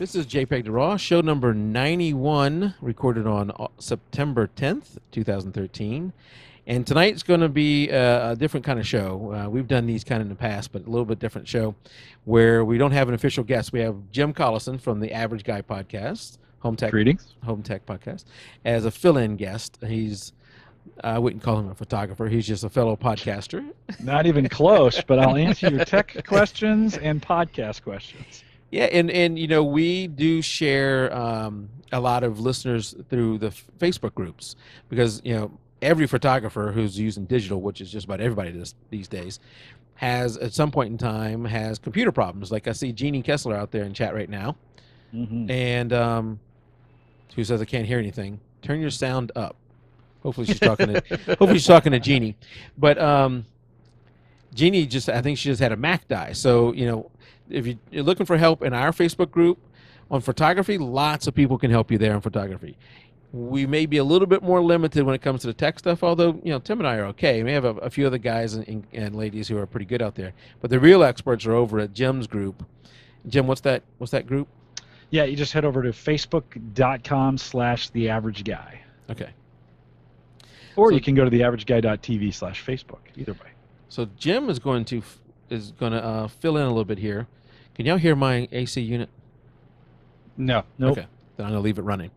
This is jpeg2RAW, show number 91, recorded on September 10th, 2013. And tonight's going to be a different kind of show. We've done these kind of in the past, but a little bit different show where we don't have an official guest. We have Jim Collison from the Average Guy podcast, Home Tech podcast, as a fill-in guest. I wouldn't call him a photographer. He's just a fellow podcaster. Not even close, but I'll answer your tech questions and podcast questions. Yeah, and you know, we do share a lot of listeners through the Facebook groups because, you know, every photographer who's using digital, which is just about everybody these days, has at some point in time has computer problems. Like I see Jeannie Kessler out there in chat right now, and who says I can't hear anything. Turn your sound up. Hopefully she's talking to Jeannie. But Jeannie I think she just had a Mac die. So, you know, if you're looking for help in our Facebook group on photography, lots of people can help you there on photography. We may be a little bit more limited when it comes to the tech stuff, although, you know, Tim and I are okay. We have a few other guys and ladies who are pretty good out there. But the real experts are over at Jim's group. Jim, what's that group? Yeah, you just head over to facebook.com/theaverageguy. Okay. Or you can go to theaverageguy.tv/Facebook. Either way. So Jim is going to fill in a little bit here. Can y'all hear my AC unit? No. Nope. Okay. Then I'm going to leave it running.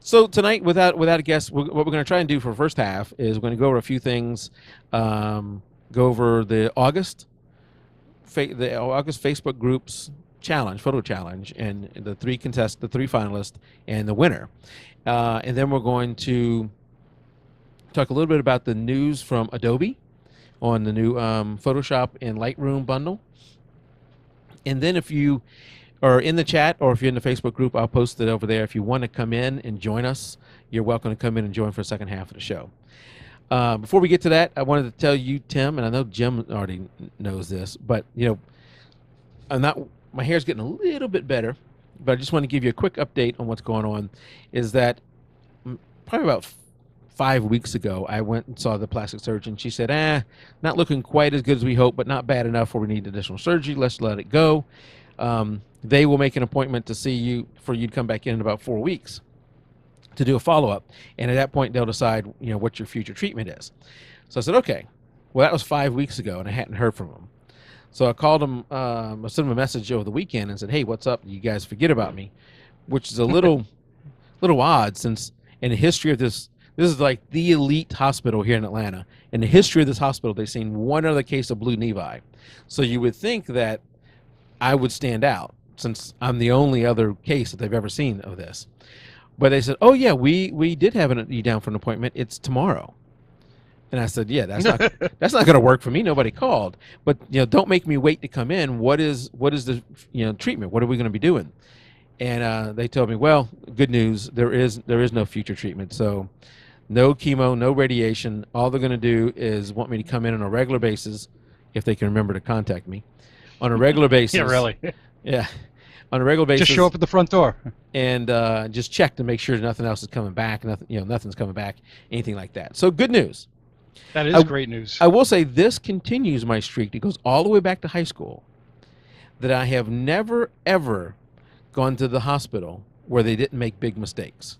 So tonight, without a guest, what we're going to try and do for the first half is we're going to go over a few things. Go over the August Facebook groups challenge, photo challenge, and the three finalists, and the winner. And then we're going to talk a little bit about the news from Adobe on the new Photoshop and Lightroom bundle. And then if you are in the chat or if you're in the Facebook group, I'll post it over there. If you want to come in and join us, you're welcome to come in and join for the second half of the show. Before we get to that, I wanted to tell you, Tim, and I know Jim already knows this, but, you know, my hair's getting a little bit better, but I just want to give you a quick update on what's going on. Is that probably about 5 weeks ago, I went and saw the plastic surgeon. She said, not looking quite as good as we hope, but not bad enough where we need additional surgery. Let's let it go. They will make an appointment to see you for you to come back in about 4 weeks to do a follow-up. And at that point, they'll decide, you know, what your future treatment is. So I said, okay. Well, that was 5 weeks ago, and I hadn't heard from them. So I called them, I sent them a message over the weekend and said, hey, what's up? You guys forget about me, which is a little odd since in the history of this is like the elite hospital here in Atlanta. In the history of this hospital, they've seen one other case of blue nevi. So you would think that I would stand out since I'm the only other case that they've ever seen of this. But they said, oh, yeah, we did have you down for an appointment. It's tomorrow. And I said, yeah, that's not going to work for me. Nobody called. But, you know, don't make me wait to come in. What is the, you know, treatment? What are we going to be doing? And they told me, well, good news. There is no future treatment. So no chemo, no radiation. All they're going to do is want me to come in on a regular basis, if they can remember to contact me, on a regular basis. Yeah, really. Yeah, on a regular basis. Just show up at the front door and just check to make sure nothing else is coming back. Nothing's coming back. Anything like that. So good news. That is great news. I will say this continues my streak. It goes all the way back to high school. That I have never ever gone to the hospital where they didn't make big mistakes.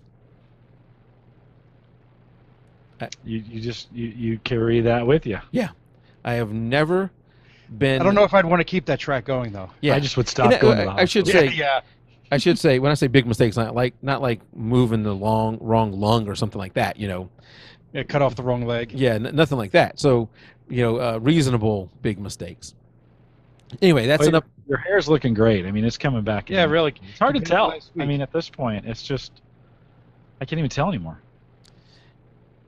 You carry that with you. Yeah, I have never been. I don't know if I'd want to keep that track going though. Yeah, I just would stop going to the hospital. I should say. Yeah. I should say when I say big mistakes, not like moving the wrong lung or something like that. You know. Yeah, cut off the wrong leg. Yeah, nothing like that. So, you know, reasonable big mistakes. Anyway, that's enough. Your hair's looking great. I mean, it's coming back. Yeah, really. It's hard to tell. I mean, at this point, it's just I can't even tell anymore.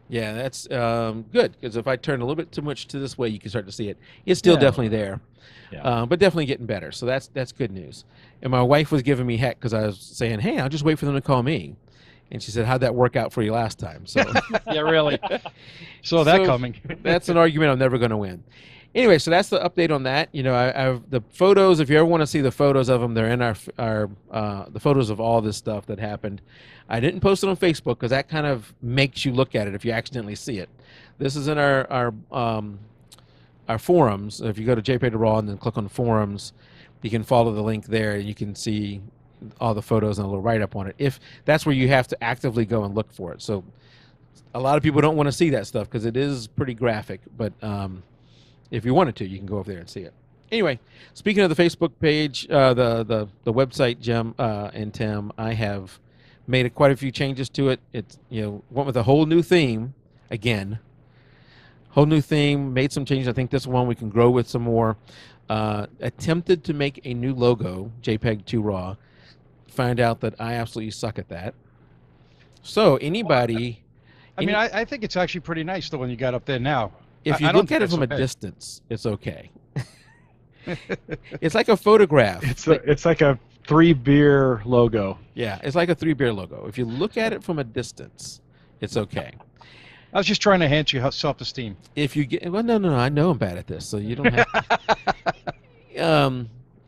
Yeah, that's good because if I turn a little bit too much to this way, you can start to see it. It's still definitely there, but definitely getting better. So that's good news. And my wife was giving me heck because I was saying, "Hey, I'll just wait for them to call me." And she said, how'd that work out for you last time? So yeah, really. So that coming. That's an argument I'm never going to win. Anyway, so that's the update on that. You know, I've the photos. If you ever want to see the photos of them, they're in our the photos of all this stuff that happened. I didn't post it on Facebook because that kind of makes you look at it if you accidentally see it. This is in our forums. If you go to jpeg2RAW and then click on forums, you can follow the link there, and you can see all the photos and a little write-up on it. If that's where you have to actively go and look for it. So a lot of people don't want to see that stuff because it is pretty graphic. But if you wanted to, you can go over there and see it. Anyway, speaking of the Facebook page, the website, Jim and Tim, I have made quite a few changes to it. It's went with a whole new theme again. Whole new theme, made some changes. I think this one we can grow with some more. Attempted to make a new logo, jpeg2RAW. Find out that I absolutely suck at that. So anybody... I think it's actually pretty nice, the one you got up there now. If you look at it from a distance, it's okay. It's like a photograph. It's like a 3-beer logo. Yeah, it's like a 3-beer logo. If you look at it from a distance, it's okay. I was just trying to enhance your self-esteem. If you get no, I know I'm bad at this, so you don't have to.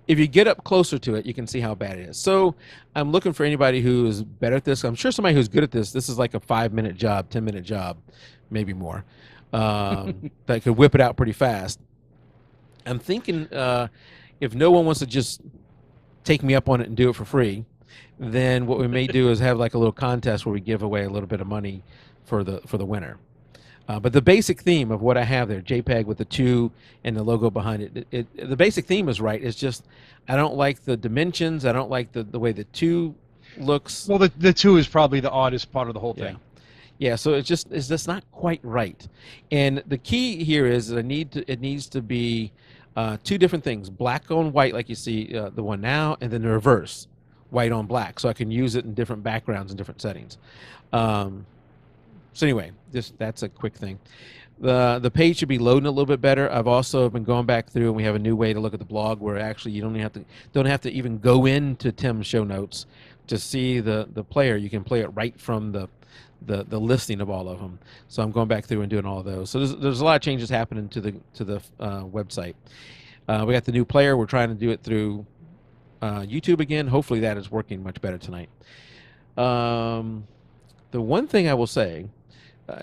If you get up closer to it, you can see how bad it is. So I'm looking for anybody who is better at this. I'm sure somebody who's good at this. This is like a 5-minute job, 10-minute job, maybe more. That could whip it out pretty fast. I'm thinking if no one wants to just take me up on it and do it for free, then what we may do is have like a little contest where we give away a little bit of money for the winner. But the basic theme of what I have there, JPEG with the 2 and the logo behind it, the basic theme is right. It's just I don't like the dimensions. I don't like the way the 2 looks. Well, the 2 is probably the oddest part of the whole thing. Yeah, so it's just not quite right. And the key here is that it needs to be 2 different things: black on white, like you see the one now, and then the reverse, white on black, so I can use it in different backgrounds and different settings. So anyway, that's a quick thing. The page should be loading a little bit better. I've also been going back through, and we have a new way to look at the blog where actually you don't have to even go into Tim's show notes to see the player. You can play it right from the listing of all of them. So I'm going back through and doing all of those. So there's a lot of changes happening to the website. We got the new player. We're trying to do it through YouTube again. Hopefully that is working much better tonight. The one thing I will say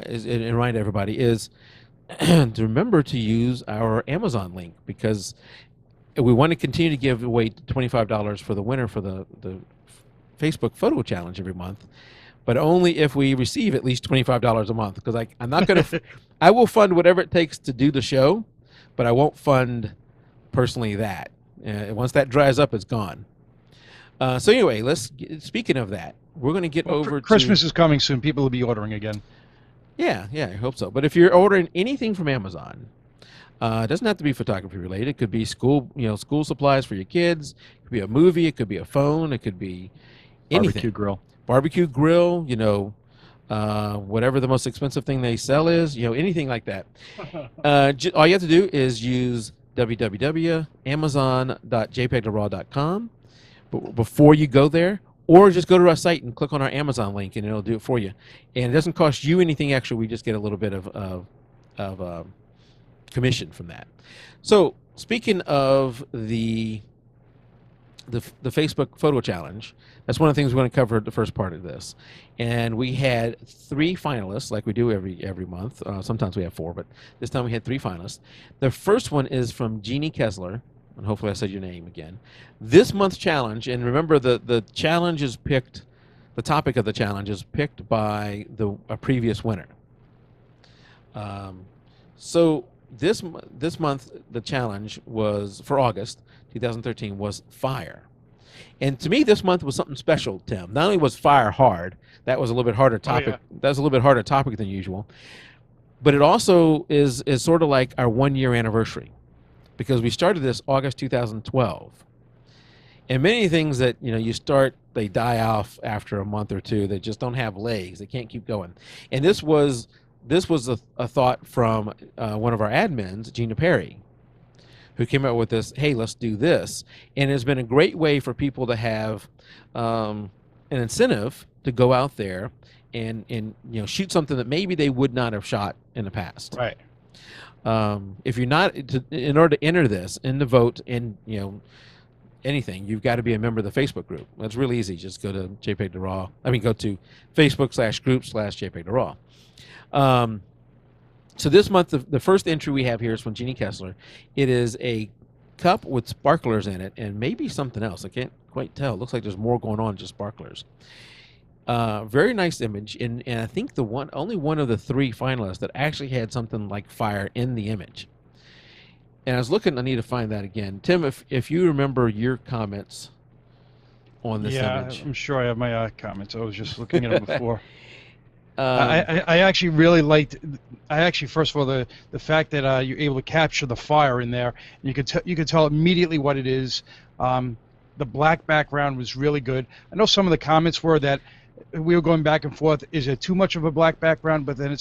is, and remind everybody, is to remember to use our Amazon link, because we want to continue to give away $25 for the winner for the Facebook photo challenge every month, but only if we receive at least $25 a month, because I'm not going to I will fund whatever it takes to do the show, but I won't fund personally that. Once that dries up, it's gone. So anyway, speaking of that, we're going to get over Christmas is coming soon. People will be ordering again. Yeah, I hope so. But if you're ordering anything from Amazon, it doesn't have to be photography related. It could be school supplies for your kids. It could be a movie. It could be a phone. It could be anything. Barbecue grill. Whatever the most expensive thing they sell is. Anything like that. All you have to do is use www.amazon.jpeg2RAW.com. But before you go there, or just go to our site and click on our Amazon link, and it'll do it for you. And it doesn't cost you anything extra. We just get a little bit of commission from that. So speaking of the Facebook photo challenge, that's one of the things we're going to cover at the first part of this. And we had 3 finalists, like we do every month. Sometimes we have 4, but this time we had 3 finalists. The first one is from Jeannie Kessler. And hopefully I said your name again. This month's challenge, and remember the challenge is picked, the topic of the challenge is picked by a previous winner. So this month, the challenge was, for August 2013, was fire. And to me, this month was something special, Tim. Not only was fire hard, that was a little bit harder topic. That was a little bit harder topic than usual. But it also is sort of like our 1-year anniversary, because we started this August 2012. And many things that you start, they die off after a month or 2. They just don't have legs. They can't keep going. And this was a thought from one of our admins, Gina Perry, who came up with this. Hey, let's do this. And it's been a great way for people to have an incentive to go out there and shoot something that maybe they would not have shot in the past. Right. If you're not, in order to enter this and to vote in anything, you've got to be a member of the Facebook group. That's really easy. Just go to jpeg2RAW. Go to Facebook/group/jpeg2RAW. So this month, the first entry we have here is from Jeannie Kessler. It is a cup with sparklers in it and maybe something else. I can't quite tell. It looks like there's more going on than just sparklers. Very nice image, and I think only one of the 3 finalists that actually had something like fire in the image. And I was looking. I need to find that again. Tim, if you remember your comments on this image. I'm sure I have my comments. I was just looking at them before. I actually really liked. First of all, the fact that you're able to capture the fire in there. You could tell immediately what it is. The black background was really good. I know some of the comments were that we were going back and forth. Is it too much of a black background? But then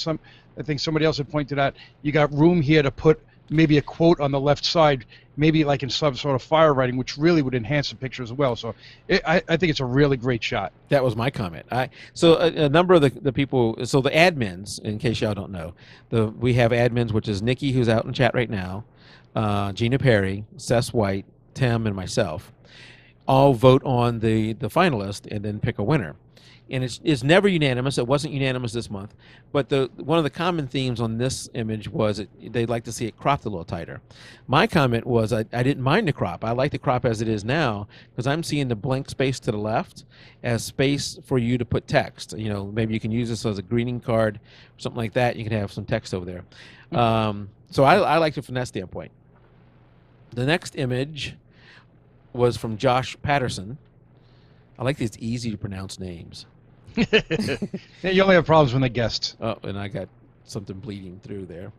I think somebody else had pointed out you got room here to put maybe a quote on the left side, maybe like in some sort of fire writing, which really would enhance the picture as well. So I think it's a really great shot. That was my comment. So a number of the people, so the admins, in case y'all don't know, we have admins, which is Nikki, who's out in chat right now, Gina Perry, Seth White, Tim, and myself, all vote on the finalist and then pick a winner. And it's never unanimous. It wasn't unanimous this month. But one of the common themes on this image was they'd like to see it cropped a little tighter. My comment was I didn't mind the crop. I like the crop as it is now because I'm seeing the blank space to the left as space for you to put text. You know, maybe you can use this as a greeting card or something like that. You can have some text over there. So I liked it from that standpoint. The next image was from Josh Patterson. I like these easy to pronounce names. Yeah, you only have problems when they guessed. Oh, and I got something bleeding through there.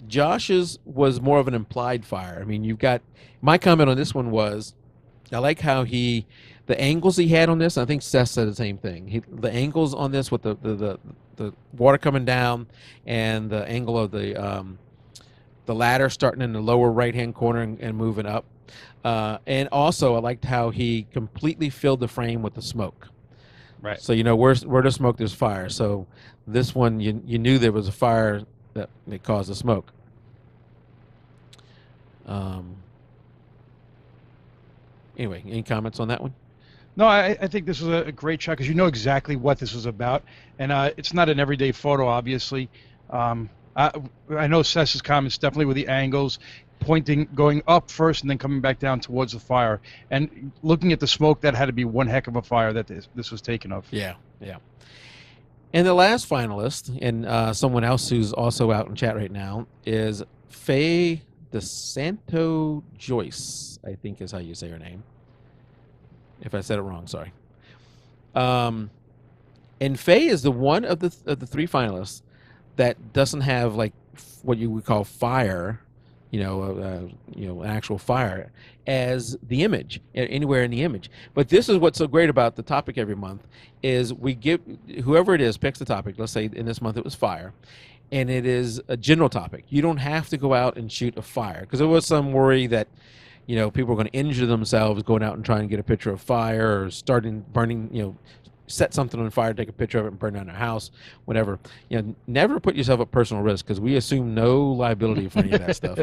Josh's was more of an implied fire. I mean, you've got my comment on this one was, I like how the angles he had on this. I think Seth said the same thing. The angles on this with the water coming down and the angle of the ladder starting in the lower right hand corner and moving up. And also, I liked how he completely filled the frame with the smoke. Right. So, you know, where there's smoke, there's fire. So this one, you knew there was a fire that caused the smoke. Anyway, any comments on that one? No, I think this was a great shot because you know exactly what this was about. And it's not an everyday photo, obviously. I know Seth's comments definitely with the angles, going up first and then coming back down towards the fire. And looking at the smoke, that had to be one heck of a fire that this was taken of. Yeah, yeah. And the last finalist, and someone else who's also out in chat right now, is Faye De Santis Joyce, I think is how you say her name. If I said it wrong, sorry. And Faye is the one of the 3 finalists that doesn't have like what you would call fire, an actual fire as the image, anywhere in the image. But this is what's so great about the topic every month is we give whoever it is picks the topic. Let's say in this month it was fire, and it is a general topic. You don't have to go out and shoot a fire because there was some worry that people are going to injure themselves going out and trying to get a picture of fire or starting burning, set something on fire, take a picture of it and burn down their house, whatever. Never put yourself at personal risk because we assume no liability for any of that stuff.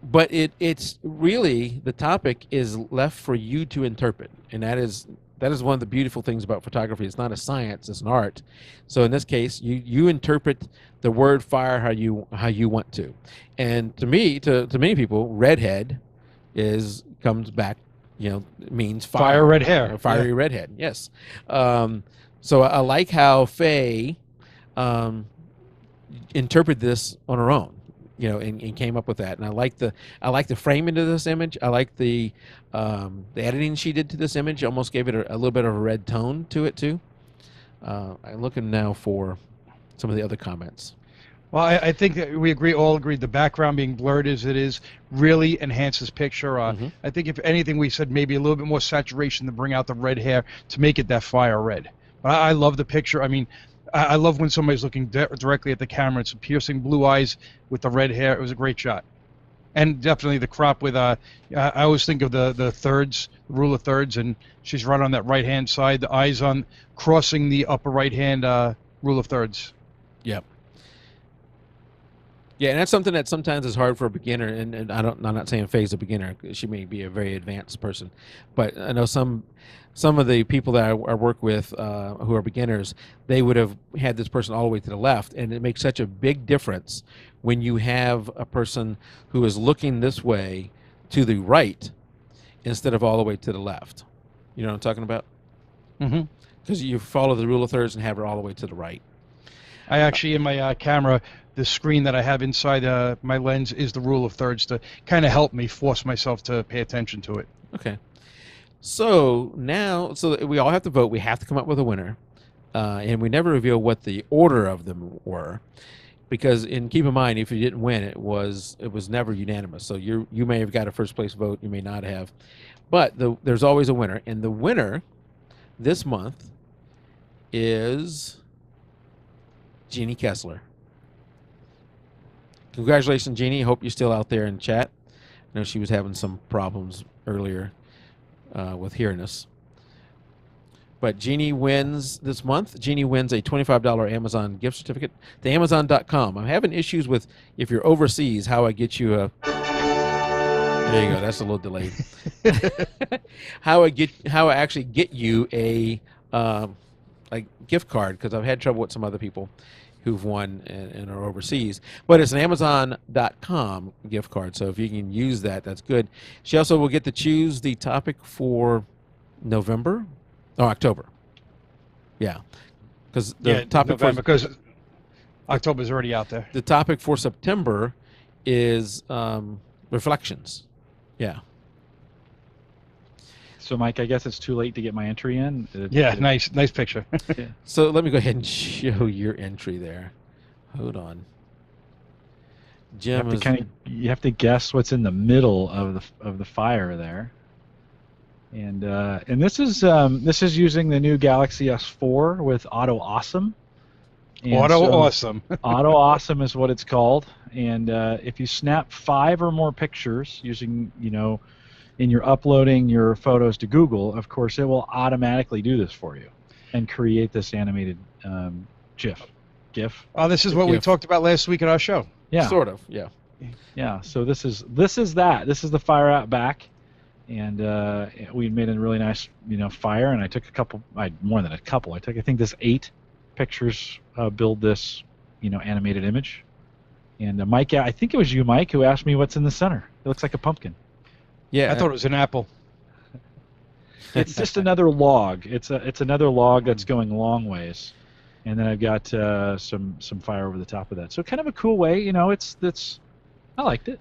But it's really, the topic is left for you to interpret. And that is one of the beautiful things about photography. It's not a science, it's an art. So in this case, you interpret the word fire how you want to. And to me, to many people, redhead comes back, means fire. Red hair. Fiery redhead, yes. So I like how Faye interpreted this on her own, and came up with that. And I like the framing of this image. I like the editing she did to this image. Almost gave it a little bit of a red tone to it too. I'm looking now for some of the other comments. Well, I think that we all agree the background being blurred as it is really enhances picture. I think if anything, we said maybe a little bit more saturation to bring out the red hair to make it that fire red. But I love the picture. I mean, I love when somebody's looking directly at the camera. It's piercing blue eyes with the red hair. It was a great shot. And definitely the crop with, I always think of the thirds, the rule of thirds, and she's right on that right-hand side, the eyes on crossing the upper right-hand rule of thirds. Yep. Yeah, and that's something that sometimes is hard for a beginner. And I'm not saying Faye's a beginner. She may be a very advanced person, but I know some of the people that I work with who are beginners, they would have had this person all the way to the left, and it makes such a big difference when you have a person who is looking this way to the right instead of all the way to the left. You know what I'm talking about? Mm-hmm. Because you follow the rule of thirds and have it all the way to the right. I actually, in my camera, the screen that I have inside my lens is the rule of thirds to kind of help me force myself to pay attention to it. Okay. So now, we all have to vote. We have to come up with a winner. And we never reveal what the order of them were. Because, keep in mind, if you didn't win, it was never unanimous. So you may have got a first place vote, you may not have. But there's always a winner. And the winner this month is Jeannie Kessler. Congratulations, Jeannie. Hope you're still out there in chat. I know she was having some problems earlier with hearing us. But Jeannie wins this month. Jeannie wins a $25 Amazon gift certificate to Amazon.com. I'm having issues with, if you're overseas, how I get you a... There you go. That's a little delayed. How I actually get you a gift card, because I've had trouble with some other people who've won and are overseas. But it's an Amazon.com gift card, so if you can use that, that's good. She also will get to choose the topic for October. Yeah, because the topic because October's already out there. The topic for September is reflections. Yeah. So, Mike, I guess it's too late to get my entry in. Nice picture. Yeah. So let me go ahead and show your entry there. Hold on. Jim, you have to guess what's in the middle of the fire there. And this is using the new Galaxy S4 with Auto Awesome. Awesome. Auto Awesome is what it's called. And if you snap 5 or more pictures using, and you're uploading your photos to Google, of course, it will automatically do this for you and create this animated GIF. Oh, this is what we talked about last week at our show. Yeah. Sort of, yeah. Yeah, so this is that. This is the fire out back. And we made a really nice, fire, and I took more than a couple. I think this 8 pictures build this, animated image. And Mike, I think it was you, Mike, who asked me what's in the center. It looks like a pumpkin. Yeah, I thought it was an apple. It's just another log. It's another log that's going long ways, and then I've got some fire over the top of that. So kind of a cool way, I liked it.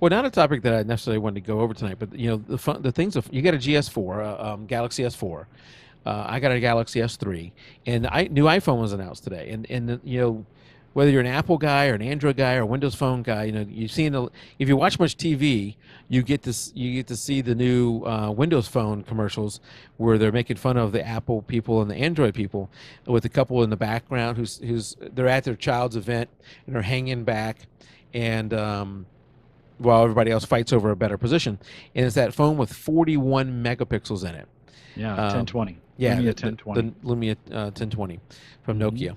Well, not a topic that I necessarily wanted to go over tonight, but the things of, you got a GS4, Galaxy S4. I got a Galaxy S3, and new iPhone was announced today, and whether you're an Apple guy or an Android guy or a Windows Phone guy, you've seen if you watch much TV, you get to see the new Windows Phone commercials where they're making fun of the Apple people and the Android people, with a couple in the background who's they're at their child's event and they're hanging back, and while everybody else fights over a better position, and it's that phone with 41 megapixels in it. Yeah, 1020. Yeah, Lumia the 1020. The Lumia 1020 from Nokia.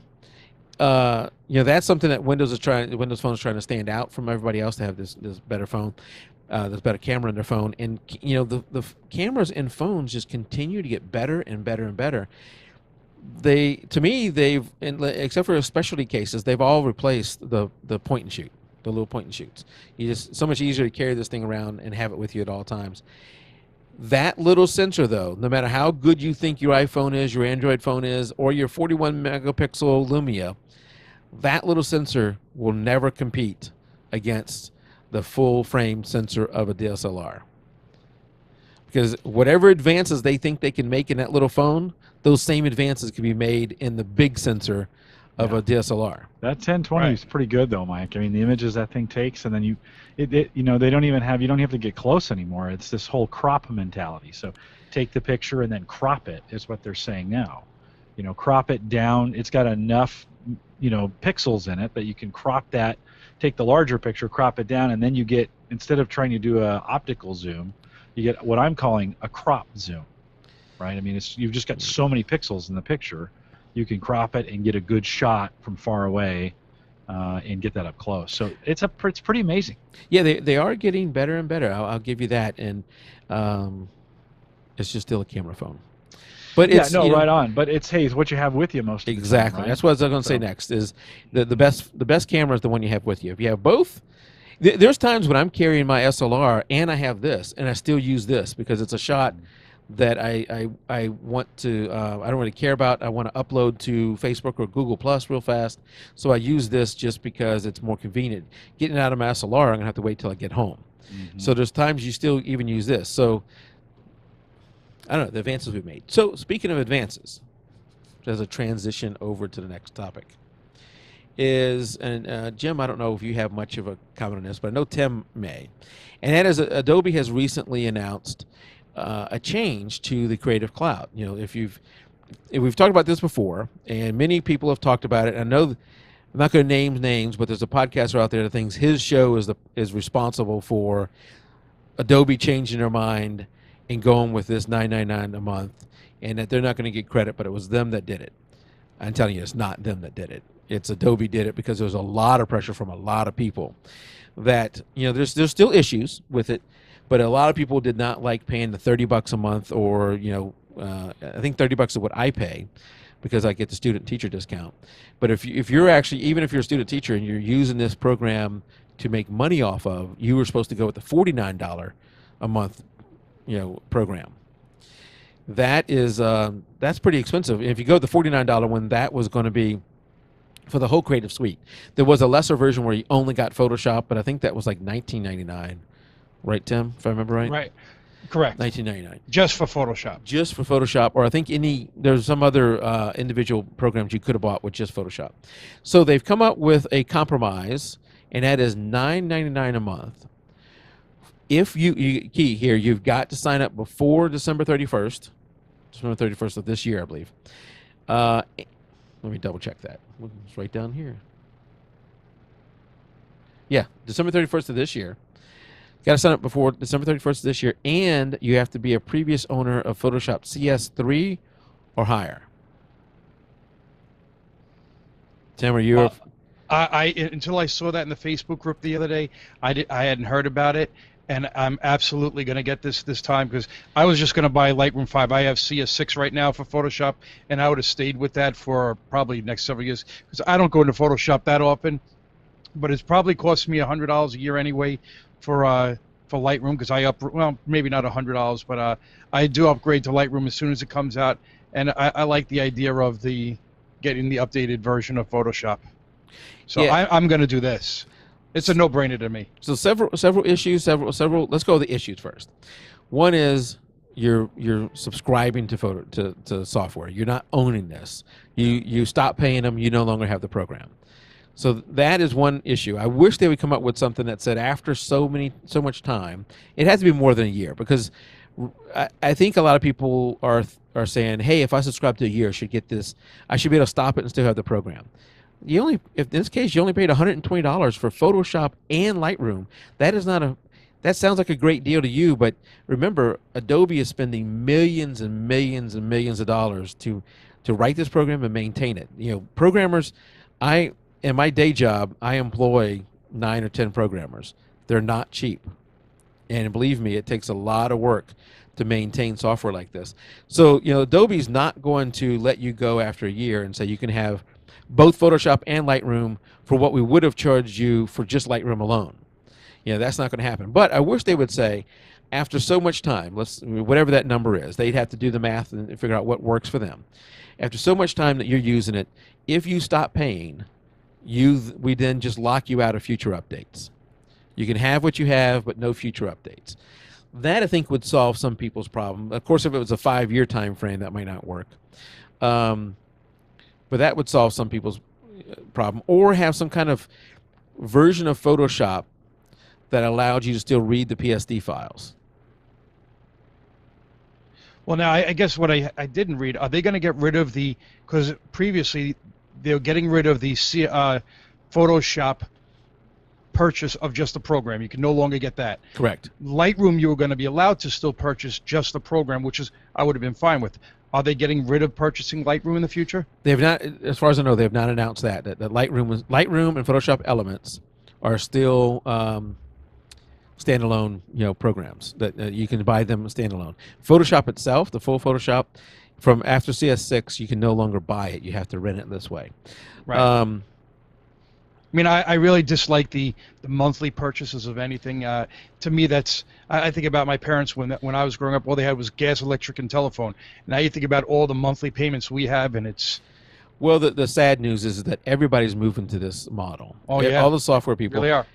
That's something that Windows Phone is trying to stand out from everybody else, to have this better phone, this better camera in their phone, and the cameras in phones just continue to get better and better and better. Except for specialty cases, they've all replaced the point and shoot, the little point and shoots. It's so much easier to carry this thing around and have it with you at all times. That little sensor, though, no matter how good you think your iPhone is, your Android phone is, or your 41 megapixel Lumia, that little sensor will never compete against the full frame sensor of a DSLR. Because whatever advances they think they can make in that little phone, those same advances can be made in the big sensor of a DSLR. That 1020 is pretty good, though, Mike. I mean, the images that thing takes, and then they don't even have, you don't have to get close anymore. It's this whole crop mentality. So take the picture and then crop it is what they're saying now. Crop it down. It's got enough, pixels in it that you can crop that, take the larger picture, crop it down, and then you get, instead of trying to do a optical zoom, you get what I'm calling a crop zoom, right? I mean, you've just got so many pixels in the picture. You can crop it and get a good shot from far away, and get that up close. So it's pretty amazing. Yeah, they are getting better and better. I'll give you that. And it's just still a camera phone. But yeah, it's, no, you know, right on. But it's what you have with you most of the time. exactly. Right? That's what I was going to say next. Is the best camera is the one you have with you. If you have both, there's times when I'm carrying my SLR and I have this, and I still use this because it's a shot that I want to. I don't really care about. I want to upload to Facebook or Google Plus real fast, so I use this just because it's more convenient. Getting out of my SLR, I'm gonna have to wait till I get home. So there's times you still even use this. So I don't know the advances we've made. So speaking of advances, as a transition over to the next topic, is, and Jim, I don't know if you have much of a comment on this, but I know Tim may, and that is Adobe has recently announced a change to the Creative Cloud. You know, if we've talked about this before, and many people have talked about it. I know I'm not going to name names, but there's a podcaster out there that thinks his show is responsible for Adobe changing their mind and going with this $9.99 a month, and that they're not going to get credit, but it was them that did it. I'm telling you, it's not them that did it. It's Adobe did it because there was a lot of pressure from a lot of people that, you know, there's still issues with it, but a lot of people did not like paying the $30 a month, or, you know, I think $30 is what I pay because I get the student teacher discount. But if you're actually, even if you're a student teacher and you're using this program to make money off of, you were supposed to go with the $49 a month, you know, program. That is that's pretty expensive. If you go with the $49 one, that was going to be for the whole Creative Suite. There was a lesser version where you only got Photoshop, but I think that was like $19.99, right, Tim? If I remember right. Right. Correct. $19.99. Just for Photoshop. Just for Photoshop, or I think there's some other individual programs you could have bought with just Photoshop. So they've come up with a compromise, and that is $9.99 a month. If key here, you've got to sign up before December 31st of this year, I believe. Let me double check that. It's right down here. Yeah, December 31st of this year. Got to sign up before December 31st of this year, and you have to be a previous owner of Photoshop CS3 or higher. Tim, are you? Until I saw that in the Facebook group the other day, I hadn't heard about it. And I'm absolutely going to get this time because I was just going to buy Lightroom 5. I have CS6 right now for Photoshop, and I would have stayed with that for probably the next several years because I don't go into Photoshop that often. But it's probably cost me $100 a year anyway for Lightroom because maybe not $100, but I do upgrade to Lightroom as soon as it comes out, and I like the idea of getting the updated version of Photoshop. So yeah. I'm going to do this. It's a no-brainer to me. So several issues. Let's go with the issues first. One is you're subscribing to software. You're not owning this. You stop paying them. You no longer have the program. So that is one issue. I wish they would come up with something that said after so much time, it has to be more than a year, because I think a lot of people are saying, hey, if I subscribe to a year, I should get this. I should be able to stop it and still have the program. If in this case you only paid $120 for Photoshop and Lightroom, that sounds like a great deal to you, but remember, Adobe is spending millions and millions and millions of dollars to write this program and maintain it. You know, programmers, in my day job, I employ 9 or 10 programmers. They're not cheap, and believe me, it takes a lot of work to maintain software like this. So, you know, Adobe's not going to let you go after a year and say you can have both Photoshop and Lightroom for what we would have charged you for just Lightroom alone. You know, that's not going to happen. But I wish they would say, after so much time, whatever that number is, they'd have to do the math and figure out what works for them. After so much time that you're using it, if you stop paying, we then just lock you out of future updates. You can have what you have, but no future updates. That, I think, would solve some people's problem. Of course, if it was a 5-year time frame, that might not work. But that would solve some people's problem. Or have some kind of version of Photoshop that allowed you to still read the PSD files. Well, now, I guess what I didn't read, are they going to get rid of because previously they were getting rid of the Photoshop purchase of just the program. You can no longer get that. Correct. Lightroom, you were going to be allowed to still purchase just the program, which is I would have been fine with. Are they getting rid of purchasing Lightroom in the future? They have not, as far as I know, they have not announced that Lightroom and Photoshop Elements are still standalone, programs that you can buy them standalone. Photoshop itself, the full Photoshop, from after CS6, you can no longer buy it. You have to rent it this way. Right. I mean, I really dislike the monthly purchases of anything. To me, I think about my parents when I was growing up. All they had was gas, electric, and telephone. Now you think about all the monthly payments we have, and it's... Well, the sad news is that everybody's moving to this model. Oh, yeah. All the software people. Really are.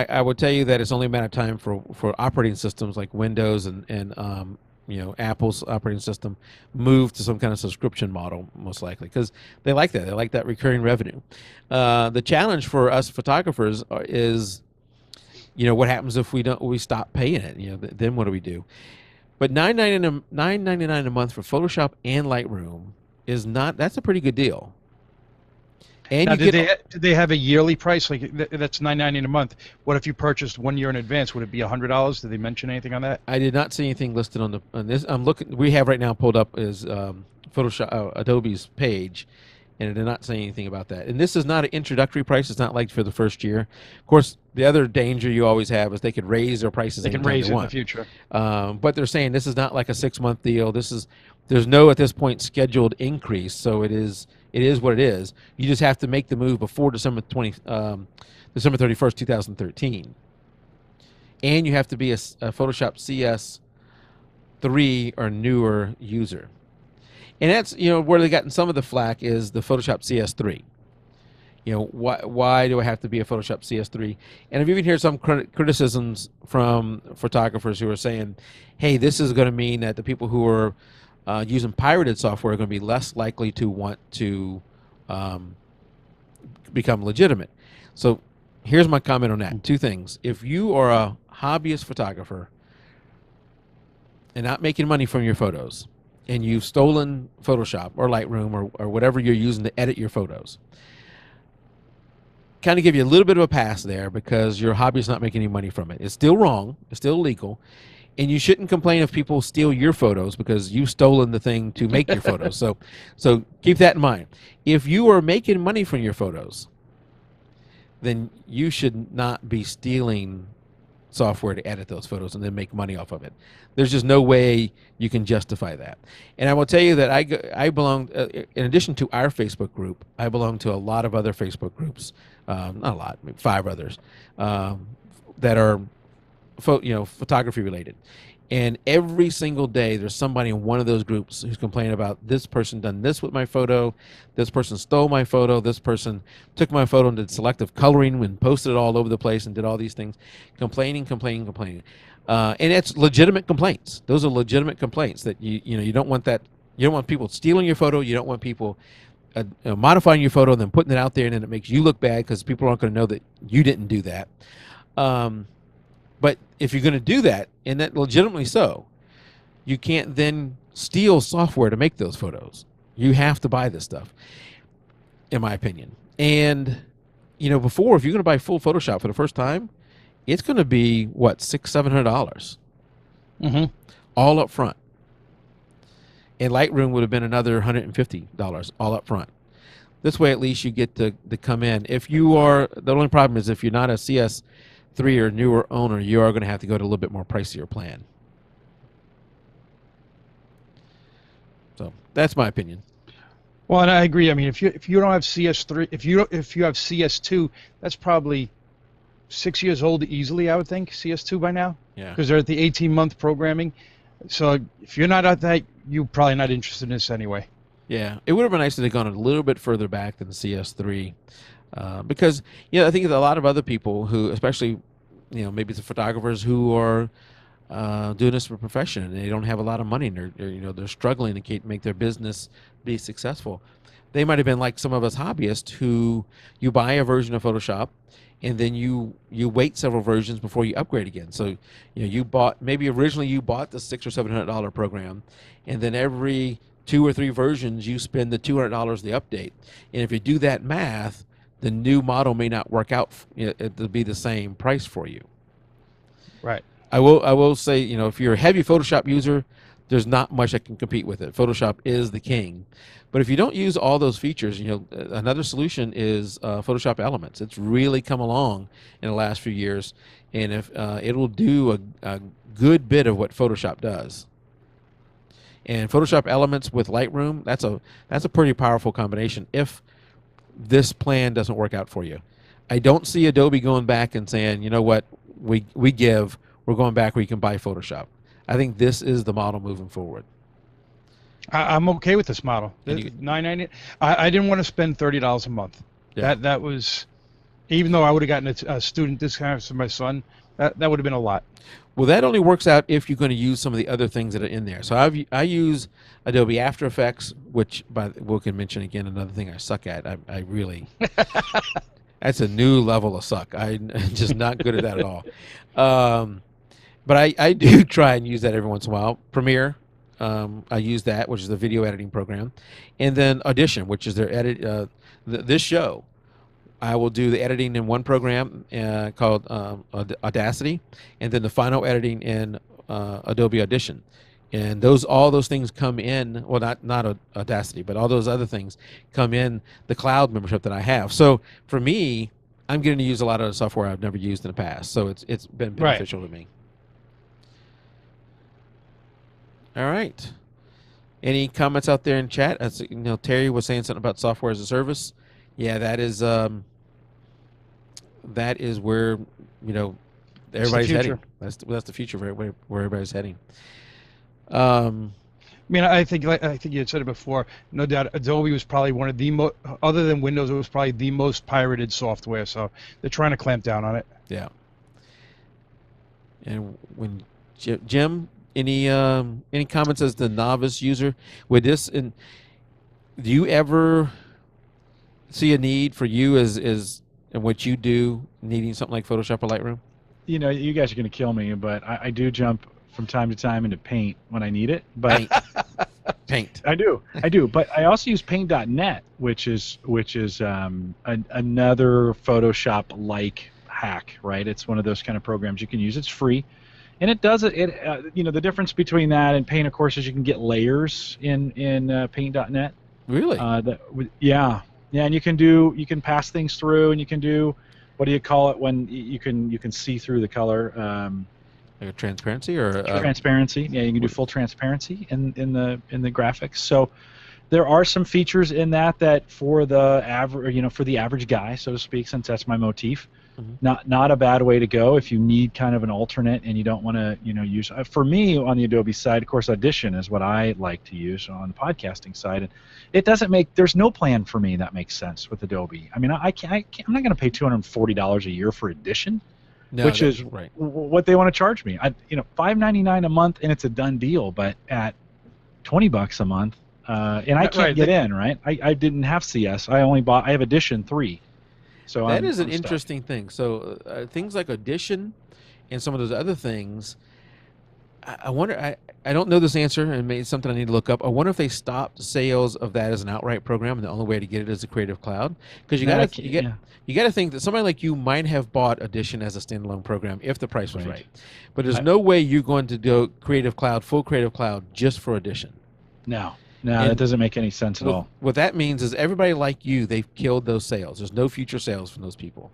I would tell you that it's only a matter of time for operating systems like Windows and Apple's operating system move to some kind of subscription model, most likely, because they like that. They like that recurring revenue. The challenge for us photographers is, what happens if we stop paying it? Then what do we do? But $9.99 a month for Photoshop and Lightroom that's a pretty good deal. And now, did they have a yearly price? Like that's $9.99 a month. What if you purchased 1 year in advance? Would it be $100? Did they mention anything on that? I did not see anything listed on this. I'm looking. We have right now pulled up is Photoshop Adobe's page, and it did not say anything about that. And this is not an introductory price. It's not like for the first year. Of course, the other danger you always have is they could raise their prices. They can raise it in the future. But they're saying this is not like a 6-month deal. There's no at this point scheduled increase. So it is what it is. You just have to make the move before December 31st, 2013. And you have to be a Photoshop CS3 or newer user. And that's, where they gotten some of the flack is the Photoshop CS3. Why do I have to be a Photoshop CS3? And I've even heard some criticisms from photographers who are saying, hey, this is going to mean that the people who are using pirated software are going to be less likely to want to become legitimate. So here's my comment on that. 2 things. If you are a hobbyist photographer and not making money from your photos, and you've stolen Photoshop or Lightroom or whatever you're using to edit your photos, kind of give you a little bit of a pass there because your hobbyist not making any money from it. It's still wrong. It's still illegal. And you shouldn't complain if people steal your photos because you've stolen the thing to make your photos. So keep that in mind. If you are making money from your photos, then you should not be stealing software to edit those photos and then make money off of it. There's just no way you can justify that. And I will tell you that I belong, in addition to our Facebook group, I belong to a lot of other Facebook groups, not a lot, maybe 5 others, that are photography related. And every single day there's somebody in one of those groups who's complaining about this person done this with my photo, this person stole my photo, this person took my photo and did selective coloring and posted it all over the place and did all these things, complaining. And it's legitimate complaints. Those are legitimate complaints that you don't want that. You don't want people stealing your photo. You don't want people modifying your photo and then putting it out there, and then it makes you look bad because people aren't going to know that you didn't do that. But if you're going to do that, and that legitimately so, you can't then steal software to make those photos. You have to buy this stuff, in my opinion. And, before, if you're going to buy full Photoshop for the first time, it's going to be, what, $600-700? Mm-hmm. All up front. And Lightroom would have been another $150 all up front. This way, at least you get to come in. If you are, the only problem is if you're not a CS3 or newer owner, you are going to have to go to a little bit more pricier plan. So that's my opinion. Well, and I agree. I mean, if you don't have CS3, if you have CS2, that's probably 6 years old easily, I would think, CS2 by now. Yeah. Because they're at the 18-month programming. So if you're not at that, you're probably not interested in this anyway. Yeah, it would have been nice if they'd gone a little bit further back than CS3. Because, I think a lot of other people who, especially, maybe the photographers who are doing this for a profession and they don't have a lot of money and they're struggling to make their business be successful. They might have been like some of us hobbyists who you buy a version of Photoshop and then you wait several versions before you upgrade again. So, originally you bought the $600 or $700 program, and then every 2 or 3 versions you spend the $200 the update. And if you do that math, the new model may not work out. It'll be the same price for you. Right. I will say, if you're a heavy Photoshop user, there's not much that can compete with it. Photoshop is the king. But if you don't use all those features, another solution is Photoshop Elements. It's really come along in the last few years, and if it will do a good bit of what Photoshop does. And Photoshop Elements with Lightroom, that's a pretty powerful combination if this plan doesn't work out for you. I don't see Adobe going back and saying, you know what, we're going back where you can buy Photoshop. I think this is the model moving forward. I'm okay with this model. $9.90. I didn't want to spend $30 a month. Yeah. That was, even though I would have gotten a student discount for my son, that would have been a lot. Well, that only works out if you're going to use some of the other things that are in there. So I use Adobe After Effects, which we can mention again another thing I suck at. I really that's a new level of suck. I'm just not good at that at all. But I do try and use that every once in a while. Premiere. I use that, which is the video editing program, and then Audition, which is their this show. I will do the editing in one program called Audacity, and then the final editing in Adobe Audition, and all those things come in. Well, not Audacity, but all those other things come in the cloud membership that I have. So for me, I'm getting to use a lot of the software I've never used in the past. So it's been beneficial to me. All right. Any comments out there in chat? As Terry was saying something about software as a service. Yeah, that is where everybody's heading. That's the future where everybody's heading. I mean, I think you had said it before. No doubt, Adobe was probably one of the other than Windows, it was probably the most pirated software. So they're trying to clamp down on it. Yeah. And when Jim. Any comments as the novice user with this? And do you ever see a need for you as in what you do, needing something like Photoshop or Lightroom? You guys are going to kill me, but I do jump from time to time into Paint when I need it. But Paint. I do. But I also use Paint.net, which is another Photoshop-like hack, right? It's one of those kind of programs you can use. It's free. And it does it. The difference between that and Paint, of course, is you can get layers in Paint.net. Really? Yeah. And you can pass things through, and you can do, what do you call it when you can see through the color? Like a transparency or transparency. Yeah, you can do full transparency in the graphics. So there are some features in that for the average guy, so to speak, since that's my motif. Mm-hmm. Not a bad way to go if you need kind of an alternate and you don't want to use. For me on the Adobe side, of course, Audition is what I like to use on the podcasting side, and it doesn't there's no plan for me that makes sense with Adobe. I mean, I'm not going to pay $240 a year for Audition, which is right. What they want to charge me. $5.99 a month and it's a done deal, but at $20 a month, and I can't get in, right? I didn't have CS. I have Audition 3. So that is an interesting thing. So things like Audition and some of those other things, I wonder. I don't know this answer, and maybe it's something I need to look up. I wonder if they stopped sales of that as an outright program, and the only way to get it is a Creative Cloud. Because you got to think that somebody like you might have bought Audition as a standalone program if the price was right. But there's no way you're going to do Creative Cloud, full Creative Cloud, just for Audition. No, that doesn't make any sense at all. What that means is everybody like you, they've killed those sales. There's no future sales from those people.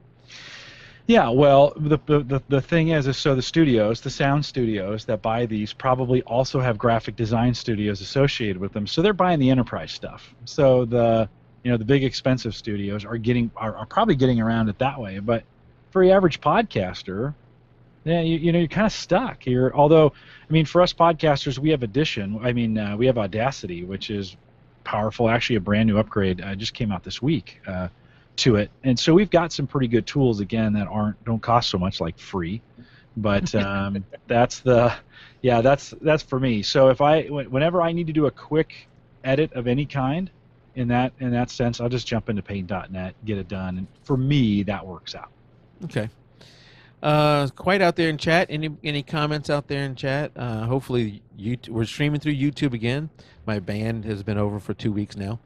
Yeah, well, the thing is so the studios, the sound studios that buy these probably also have graphic design studios associated with them, so they're buying the enterprise stuff. So the big expensive studios are probably getting around it that way. But for the average podcaster, yeah, you're kind of stuck here. Although, I mean, for us podcasters, we have Audition. I mean, we have Audacity, which is powerful. Actually, a brand new upgrade just came out this week to it, and so we've got some pretty good tools again that don't cost so much, like free. But that's for me. So whenever I need to do a quick edit of any kind, in that sense, I'll just jump into Paint.net, get it done, and for me, that works out. Okay. Quite out there in chat. Any comments out there in chat? Hopefully we're streaming through YouTube again. My band has been over for 2 weeks now.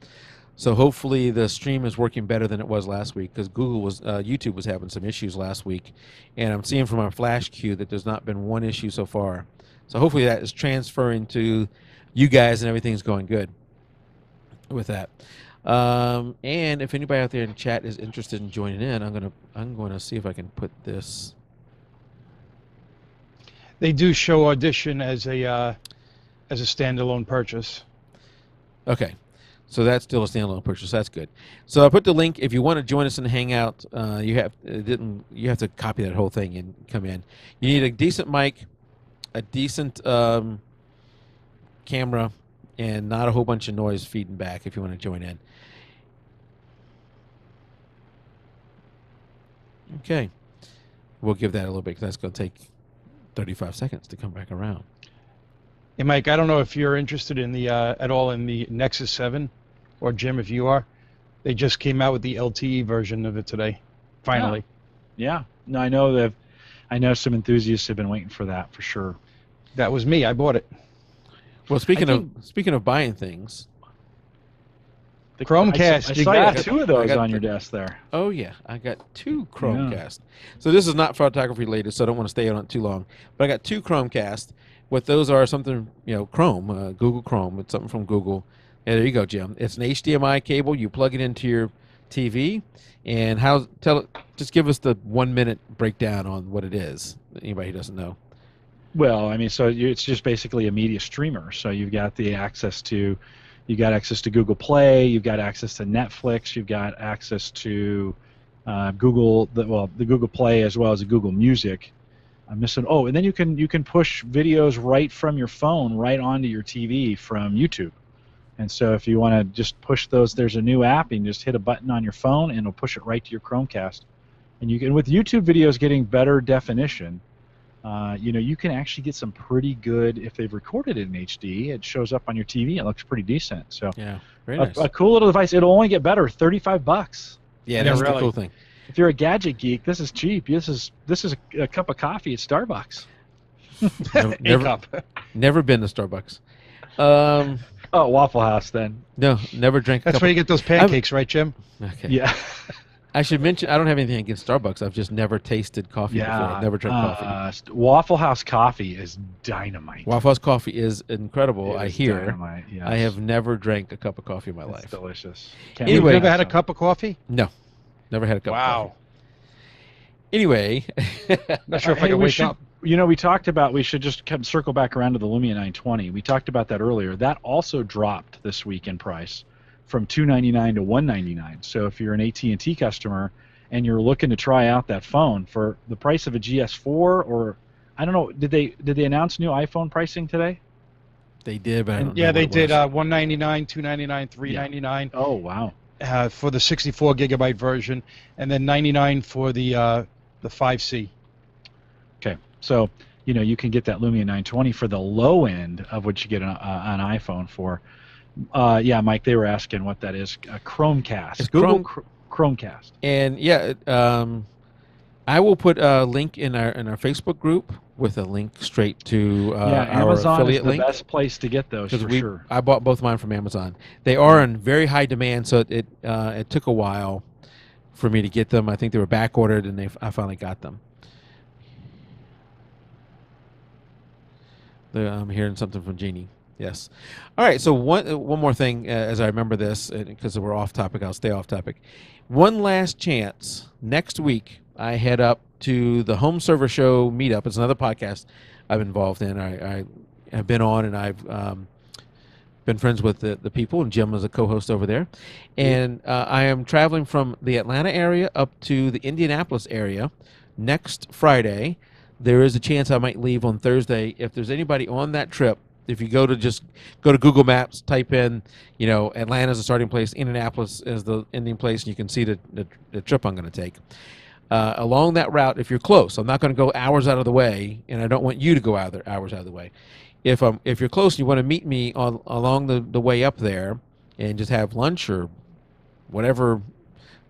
So hopefully the stream is working better than it was last week, because YouTube was having some issues last week, and I'm seeing from our flash queue that there's not been one issue so far. So hopefully that is transferring to you guys and everything's going good with that. And if anybody out there in chat is interested in joining in, I'm gonna see if I can put this. They do show Audition as a standalone purchase. Okay. So that's still a standalone purchase. That's good. So I put the link. If you want to join us in the Hangout, you have to copy that whole thing and come in. You need a decent mic, a decent camera, and not a whole bunch of noise feeding back if you want to join in. Okay. We'll give that a little bit, because that's going to take 35 seconds to come back around. Hey, Mike, I don't know if you're interested in the at all in the Nexus 7, or Jim, if you are. They just came out with the LTE version of it today, finally. Yeah. No, I know some enthusiasts have been waiting for that for sure. That was me. I bought it. Well, speaking of buying things, The Chromecast. I saw you got two of those on your desk there. Oh yeah, I got two Chromecast. So this is not photography related, so I don't want to stay on it too long. But I got two Chromecast. What those are, something, Chrome, Google Chrome. It's something from Google. Yeah, there you go, Jim. It's an HDMI cable. You plug it into your TV, and just give us the 1 minute breakdown on what it is. Anybody who doesn't know. Well, I mean, it's just basically a media streamer. So you've got access to Google Play, you've got access to Netflix, you've got access to the Google Play, as well as the Google Music. I'm missing. Oh, and then you can push videos right from your phone right onto your TV from YouTube. And so if you want to just push those, there's a new app, and you just hit a button on your phone, and it'll push it right to your Chromecast. And you can, with YouTube videos getting better definition, you can actually get some pretty good, if they've recorded it in HD, it shows up on your TV. It looks pretty decent. So yeah, very nice. A cool little device. It'll only get better. $35. Yeah, that's the cool thing. If you're a gadget geek, this is cheap. This is a cup of coffee at Starbucks. Never been to Starbucks. Oh, Waffle House then. No, never drank. That's where you get those pancakes, right, Jim? Okay. Yeah. I should mention, I don't have anything against Starbucks. I've just never tasted coffee before. I've never drank coffee. Waffle House coffee is dynamite. Waffle House coffee is incredible, I hear. Dynamite, yes. I have never drank a cup of coffee in my life. It's delicious. Anyway, you've never had a cup of coffee? No. Never had a cup of coffee. Wow. Anyway. Not sure if I can wake up. We talked about, we should just circle back around to the Lumia 920. We talked about that earlier. That also dropped this week in price from $299 to $199. So if you're an AT&T customer and you're looking to try out that phone for the price of a GS4, or I don't know, did they announce new iPhone pricing today? They did, but I don't know yeah, they what it did. was. $199, $299, $399. Oh wow. For the 64 gigabyte version, and then $99 for the 5C. Okay, so you can get that Lumia 920 for the low end of what you get an iPhone for. Yeah, Mike, they were asking what that is. A Chromecast. It's Google Chromecast. And yeah, I will put a link in our Facebook group with a link straight to our Amazon affiliate is the link. best place to get those for sure. I bought both mine from Amazon. They are in very high demand, so it took a while for me to get them. I think they were back ordered, and I finally got them. I'm hearing something from Jeannie. Yes. All right. So one more thing, as I remember this, because we're off topic, I'll stay off topic. One last chance. Next week, I head up to the Home Server Show Meetup. It's another podcast I'm involved in. I have been on, and I've been friends with the people, and Jim is a co-host over there. And I am traveling from the Atlanta area up to the Indianapolis area next Friday. There is a chance I might leave on Thursday. If there's anybody on that trip, if you go to Google Maps, type in, Atlanta is the starting place, Indianapolis is the ending place, and you can see the trip I'm going to take. Along that route, if you're close, I'm not going to go hours out of the way, and I don't want you to go hours out of the way. If you're close and you want to meet me along the way up there and just have lunch or whatever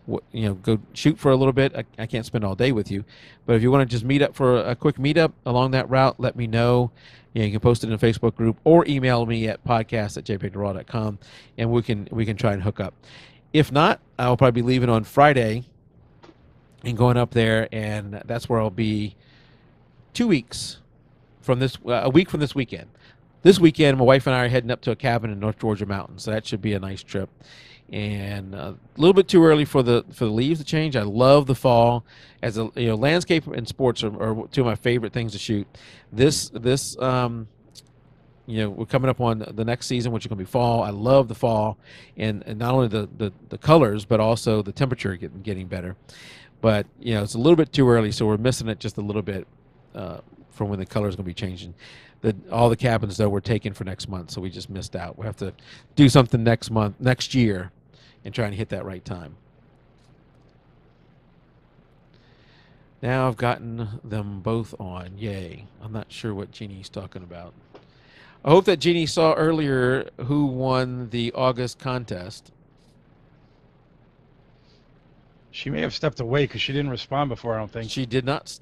go shoot for a little bit. I can't spend all day with you, but if you want to just meet up for a quick meetup along that route, let me know. You can post it in a Facebook group or email me at podcast@jpeg2RAW.com, and we can try and hook up. If not, I'll probably be leaving on Friday and going up there, and that's where I'll be 2 weeks from a week from this weekend. This weekend, my wife and I are heading up to a cabin in North Georgia mountains, so that should be a nice trip. And a little bit too early for the leaves to change. I love the fall. As landscape and sports are two of my favorite things to shoot. This we're coming up on the next season, which is going to be fall. I love the fall, and not only the colors, but also the temperature getting better. But it's a little bit too early, so we're missing it just a little bit from when the color is going to be changing. All the cabins, though, were taken for next month, so we just missed out. We'll have to do something next year, and try and hit that right time. Now I've gotten them both on. Yay. I'm not sure what Jeannie's talking about. I hope that Jeannie saw earlier who won the August contest. She may have stepped away because she didn't respond before, I don't think. She did not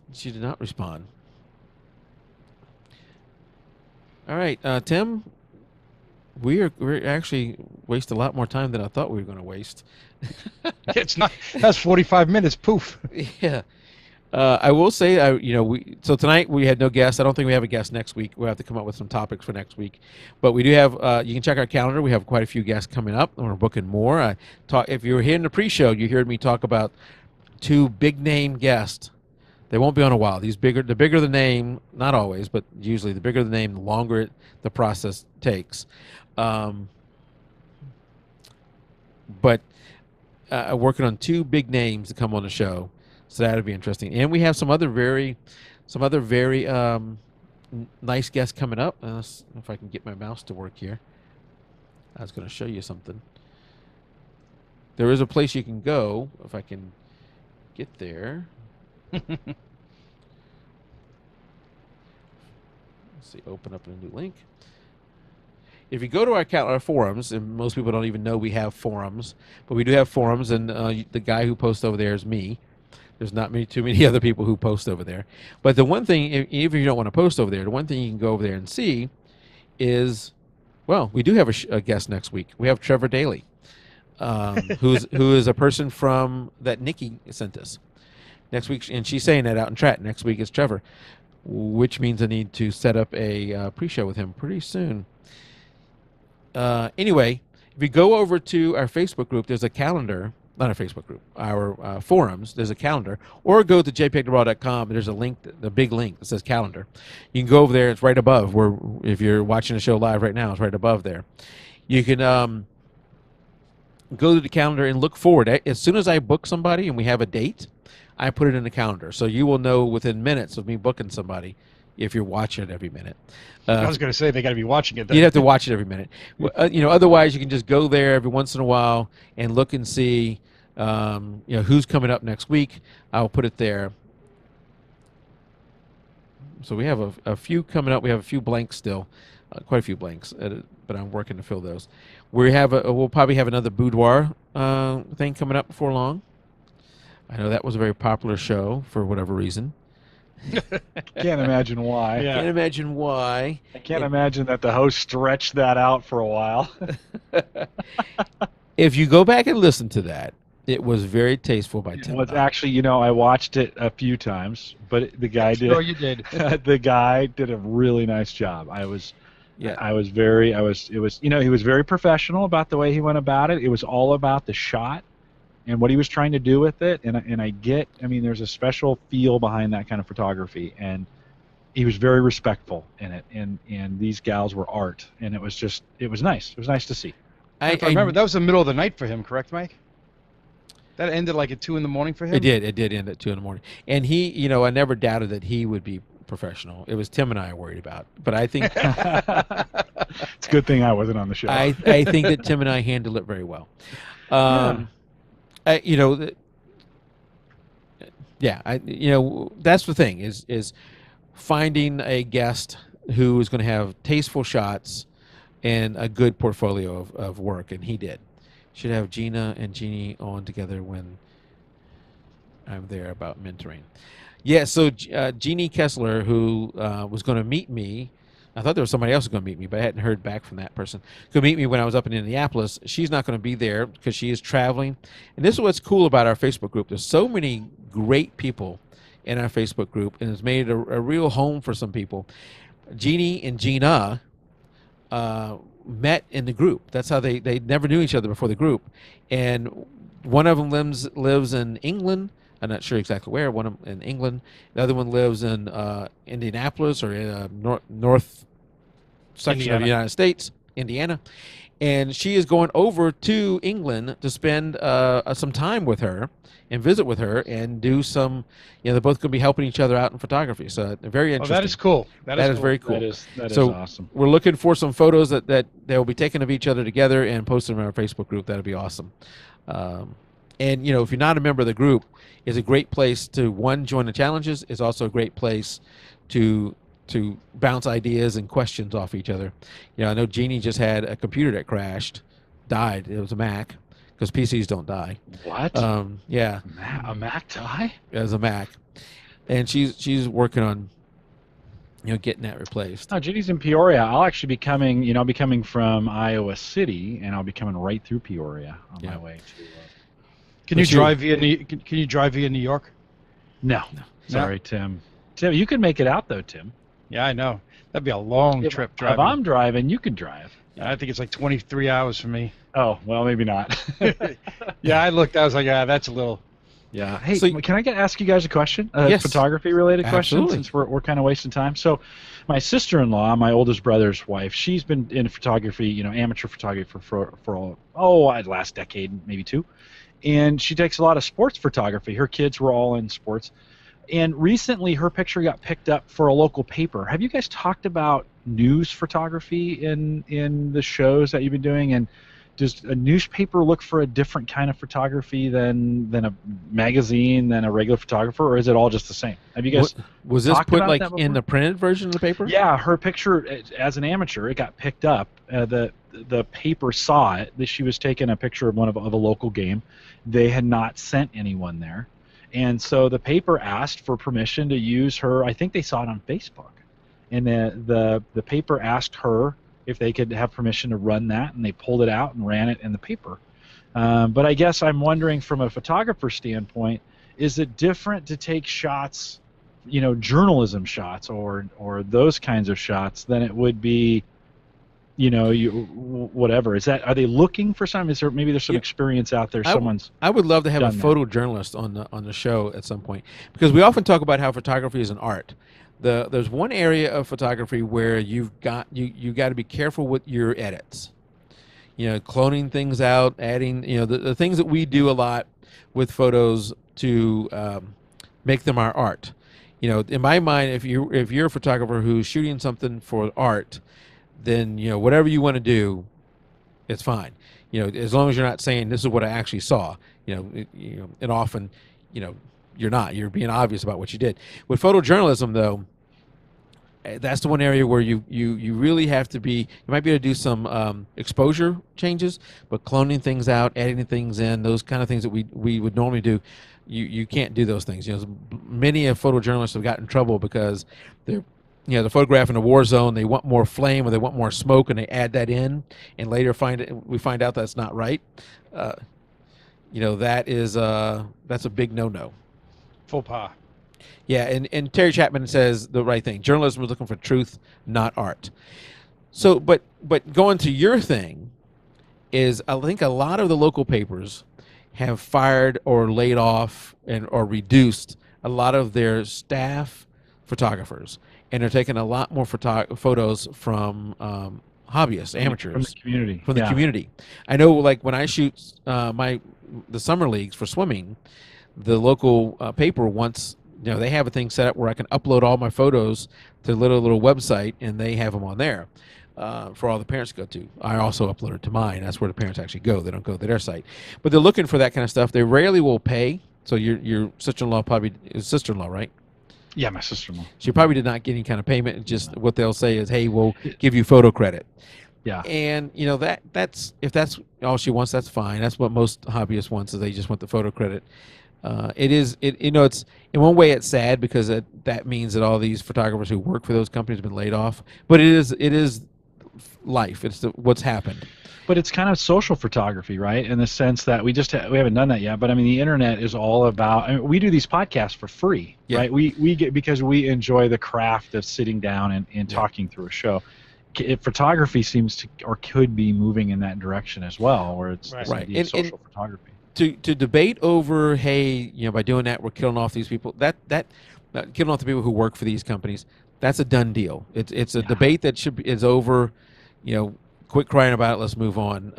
respond. All right, Tim, we're actually waste a lot more time than I thought we were going to waste. It's not. That's 45 minutes. Poof. Yeah. I will say, so tonight we had no guests. I don't think we have a guest next week. We'll have to come up with some topics for next week. But we do have, you can check our calendar. We have quite a few guests coming up, and we're booking more. If you were here in the pre-show, you heard me talk about 2 big-name guests. They won't be on a while. The bigger the name, not always, but usually the bigger the name, the longer the process takes. But working on 2 big names to come on the show, so that'll be interesting. And we have some other very nice guests coming up. Let's see if I can get my mouse to work here. I was going to show you something. There is a place you can go if I can get there. Let's see, open up a new link. If you go to our forums, and most people don't even know we have forums, but we do have forums, and the guy who posts over there is me. There's not too many other people who post over there. But the one thing, even if you don't want to post over there, the one thing you can go over there and see is, well, we do have a guest next week. We have Trevor Daly, who is a person that Nikki sent us. Next week, and she's saying that out in chat, next week is Trevor, which means I need to set up a pre-show with him pretty soon. Anyway, if you go over to our Facebook group, there's a calendar, not our Facebook group, our forums, there's a calendar, or go to jpeg2RAW.com, there's a link, the big link that says calendar. You can go over there, it's right above, where if you're watching the show live right now, it's right above there. You can go to the calendar and look forward. As soon as I book somebody and we have a date, I put it in the calendar, so you will know within minutes of me booking somebody if you're watching it every minute. I was going to say they got to be watching it then. You'd have to watch it every minute. Otherwise you can just go there every once in a while and look and see, who's coming up next week. I'll put it there. So we have a few coming up. We have a few blanks still, quite a few blanks, but I'm working to fill those. We'll probably have another boudoir thing coming up before long. I know that was a very popular show for whatever reason. Can't imagine why. Yeah. Can't imagine why. I can't imagine that the host stretched that out for a while. If you go back and listen to that, it was very tasteful by Tim. It was actually, I watched it a few times, but the guy did. Oh, you did. The guy did a really nice job. He was very professional about the way he went about it. It was all about the shot and what he was trying to do with it, there's a special feel behind that kind of photography, and he was very respectful in it, and these gals were art, and it was nice. It was nice to see. I remember, that was the middle of the night for him, correct, Mike? That ended like at 2 in the morning for him? It did end at 2 in the morning. And he, I never doubted that he would be professional. It was Tim and I worried about, but I think it's a good thing I wasn't on the show. I think that Tim and I handled it very well. That's the thing is finding a guest who is going to have tasteful shots and a good portfolio of work, and he did. Should have Gina and Jeannie on together when I'm there about mentoring. Yeah, so Jeannie Kessler, who was going to meet me, I thought there was somebody else who was going to meet me, but I hadn't heard back from that person. Could meet me when I was up in Indianapolis. She's not going to be there because she is traveling. And this is what's cool about our Facebook group. There's so many great people in our Facebook group, and it's made it a real home for some people. Jeannie and Gina met in the group. That's how they never knew each other before the group. And one of them lives in England. I'm not sure exactly where. One of them in England. The other one lives in Indianapolis or in north section of the United States, Indiana. And she is going over to England to spend some time with her and visit with her and do some, they're both going to be helping each other out in photography. So very interesting. Oh, that is cool. That is very cool. That is awesome. We're looking for some photos that they'll be taking of each other together and posting them in our Facebook group. That'll be awesome. And, if you're not a member of the group, it's a great place to, one, join the challenges. It's also a great place to bounce ideas and questions off each other. I know Jeannie just had a computer that died. It was a Mac, because PCs don't die. What? Yeah. A Mac die? It was a Mac. And she's working on, getting that replaced. No, Jeannie's in Peoria. I'll actually be coming, I'll be coming from Iowa City, and I'll be coming right through Peoria on my way to... Can you drive via New York? No. Sorry, Tim. Tim, you can make it out, though, Tim. Yeah, I know. That'd be a long trip driving. If I'm driving, you can drive. I think it's like 23 hours for me. Oh, well, maybe not. Yeah, I looked. I was like, that's a little... Yeah. Hey, so, can I ask you guys a question? Yes. Photography-related question, Absolutely. since we're kind of wasting time. So my sister-in-law, my oldest brother's wife, she's been in photography, amateur photography for last decade, maybe two. And she takes a lot of sports photography. Her kids were all in sports. And recently her picture got picked up for a local paper. Have you guys talked about news photography in the shows that you've been doing? And does a newspaper look for a different kind of photography than a magazine, than a regular photographer, or is it all just the same? Have you guys was this put like in the printed version of the paper? Yeah, her picture as an amateur, it got picked up. The paper saw it. She was taking a picture of of a local game. They had not sent anyone there, and so the paper asked for permission to use her. I think they saw it on Facebook, and the paper asked her if they could have permission to run that, and they pulled it out and ran it in the paper. But I guess I'm wondering, from a photographer standpoint, is it different to take shots, journalism shots or those kinds of shots, than it would be, whatever? Are they looking for something? Is there maybe there's some experience out there? I would love to have a photojournalist on the show at some point, because we often talk about how photography is an art. There's one area of photography where you got to be careful with your edits. Cloning things out, adding, the things that we do a lot with photos to make them our art. In my mind, if you're a photographer who's shooting something for art, then whatever you want to do, it's fine. As long as you're not saying this is what I actually saw. And often, you're not. You're being obvious about what you did. With photojournalism, though, that's the one area where you really have to be. You might be able to do some exposure changes, but cloning things out, adding things in, those kind of things that we would normally do, you can't do those things. Many of photojournalists have gotten in trouble because they're photographing a war zone. They want more flame or they want more smoke, and they add that in, and later we find out that's not right. That's a big no-no. Faux pas. Yeah, and Terry Chapman says the right thing. Journalism is looking for truth, not art. So, but going to your thing is, I think a lot of the local papers have fired or laid off or reduced a lot of their staff photographers, and they're taking a lot more photos from hobbyists, amateurs, from the community. From the community. I know, like when I shoot the summer leagues for swimming, the local paper wants. They have a thing set up where I can upload all my photos to a little website, and they have them on there for all the parents to go to. I also upload it to mine. That's where the parents actually go. They don't go to their site. But they're looking for that kind of stuff. They rarely will pay. So your sister-in-law probably is sister-in-law, right? Yeah, my sister-in-law. She probably did not get any kind of payment. Just what they'll say is, hey, we'll give you photo credit. Yeah. And that's if that's all she wants, that's fine. That's what most hobbyists want, is they just want the photo credit. It's in one way it's sad because that means that all these photographers who work for those companies have been laid off. But it is life. It's what's happened. But it's kind of social photography, right? In the sense that we haven't done that yet. But I mean, the internet is all about. I mean, we do these podcasts for free, right? We get because we enjoy the craft of sitting down and talking through a show. Photography seems to or could be moving in that direction as well, where it's indeed social photography. To debate over, hey, by doing that we're killing off these people. That killing off the people who work for these companies. That's a done deal. It's a debate that is over. Quit crying about it. Let's move on.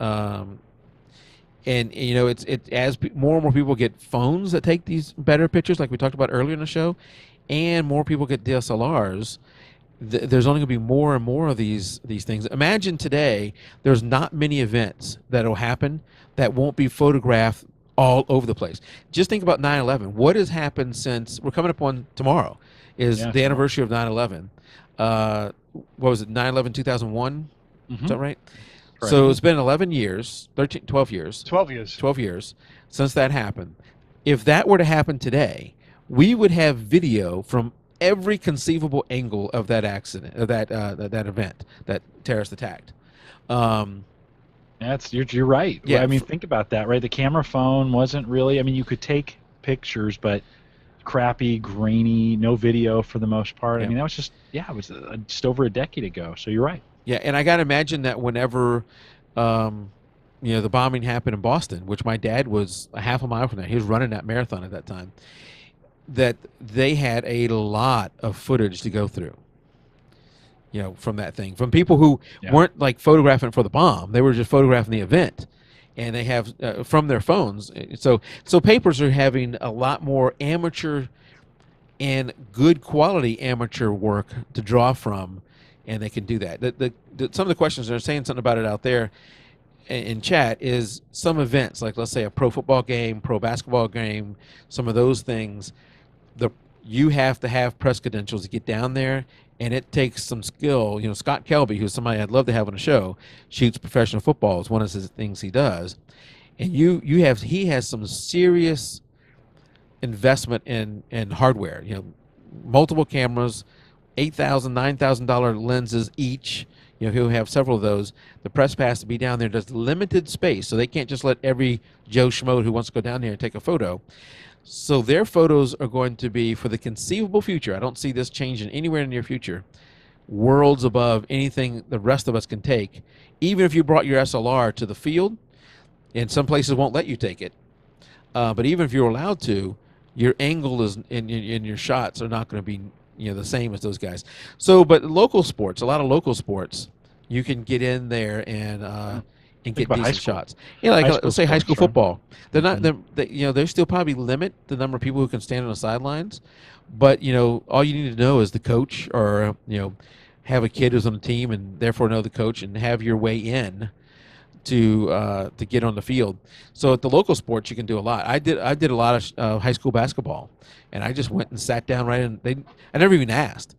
It's as more and more people get phones that take these better pictures, like we talked about earlier in the show, and more people get DSLRs. There's only going to be more and more of these things. Imagine today, there's not many events that will happen that won't be photographed all over the place. Just think about 9/11. What has happened since we're coming up on tomorrow? Is the anniversary of 9/11? What was it? 9/11 2001. Is that right? Correct. So it's been 11 years, 12 years. 12 years. 12 years since that happened. If that were to happen today, we would have video from every conceivable angle of that accident, of that event, that terrorist attack. You're right. Yeah, I mean, think about that, right? The camera phone wasn't really. I mean, you could take pictures, but crappy, grainy, no video for the most part. I mean, that was just it was just over a decade ago. So you're right. Yeah, and I got to imagine that whenever, the bombing happened in Boston, which my dad was a half a mile from there. He was running that marathon at that time. That they had a lot of footage to go through. From that thing, from people who weren't like photographing for the bomb, they were just photographing the event, and they have from their phones. So papers are having a lot more amateur and good quality amateur work to draw from. And they can do that. Some of the questions they're saying something about it out there in chat is some events, like let's say a pro football game, pro basketball game, some of those things. You have to have press credentials to get down there, and it takes some skill. Scott Kelby, who's somebody I'd love to have on the show, shoots professional football. It's one of the things he does, and he has some serious investment in hardware. Multiple cameras. $8,000, $9,000 lenses each. He'll have several of those. The press pass to be down there does limited space, so they can't just let every Joe Schmo who wants to go down there and take a photo. So their photos are going to be, for the conceivable future, I don't see this changing anywhere in the near future, worlds above anything the rest of us can take. Even if you brought your SLR to the field, and some places won't let you take it, but even if you're allowed to, your angle is in your shots are not going to be the same as those guys. So, but local sports, a lot of local sports, you can get in there and get decent shots. Let's say high school football. They're not. They still probably limit the number of people who can stand on the sidelines, but all you need to know is the coach, or have a kid who's on the team and therefore know the coach and have your way in to get on the field. So at the local sports, you can do a lot. I did a lot of high school basketball, and I just went and sat down right in. I never even asked.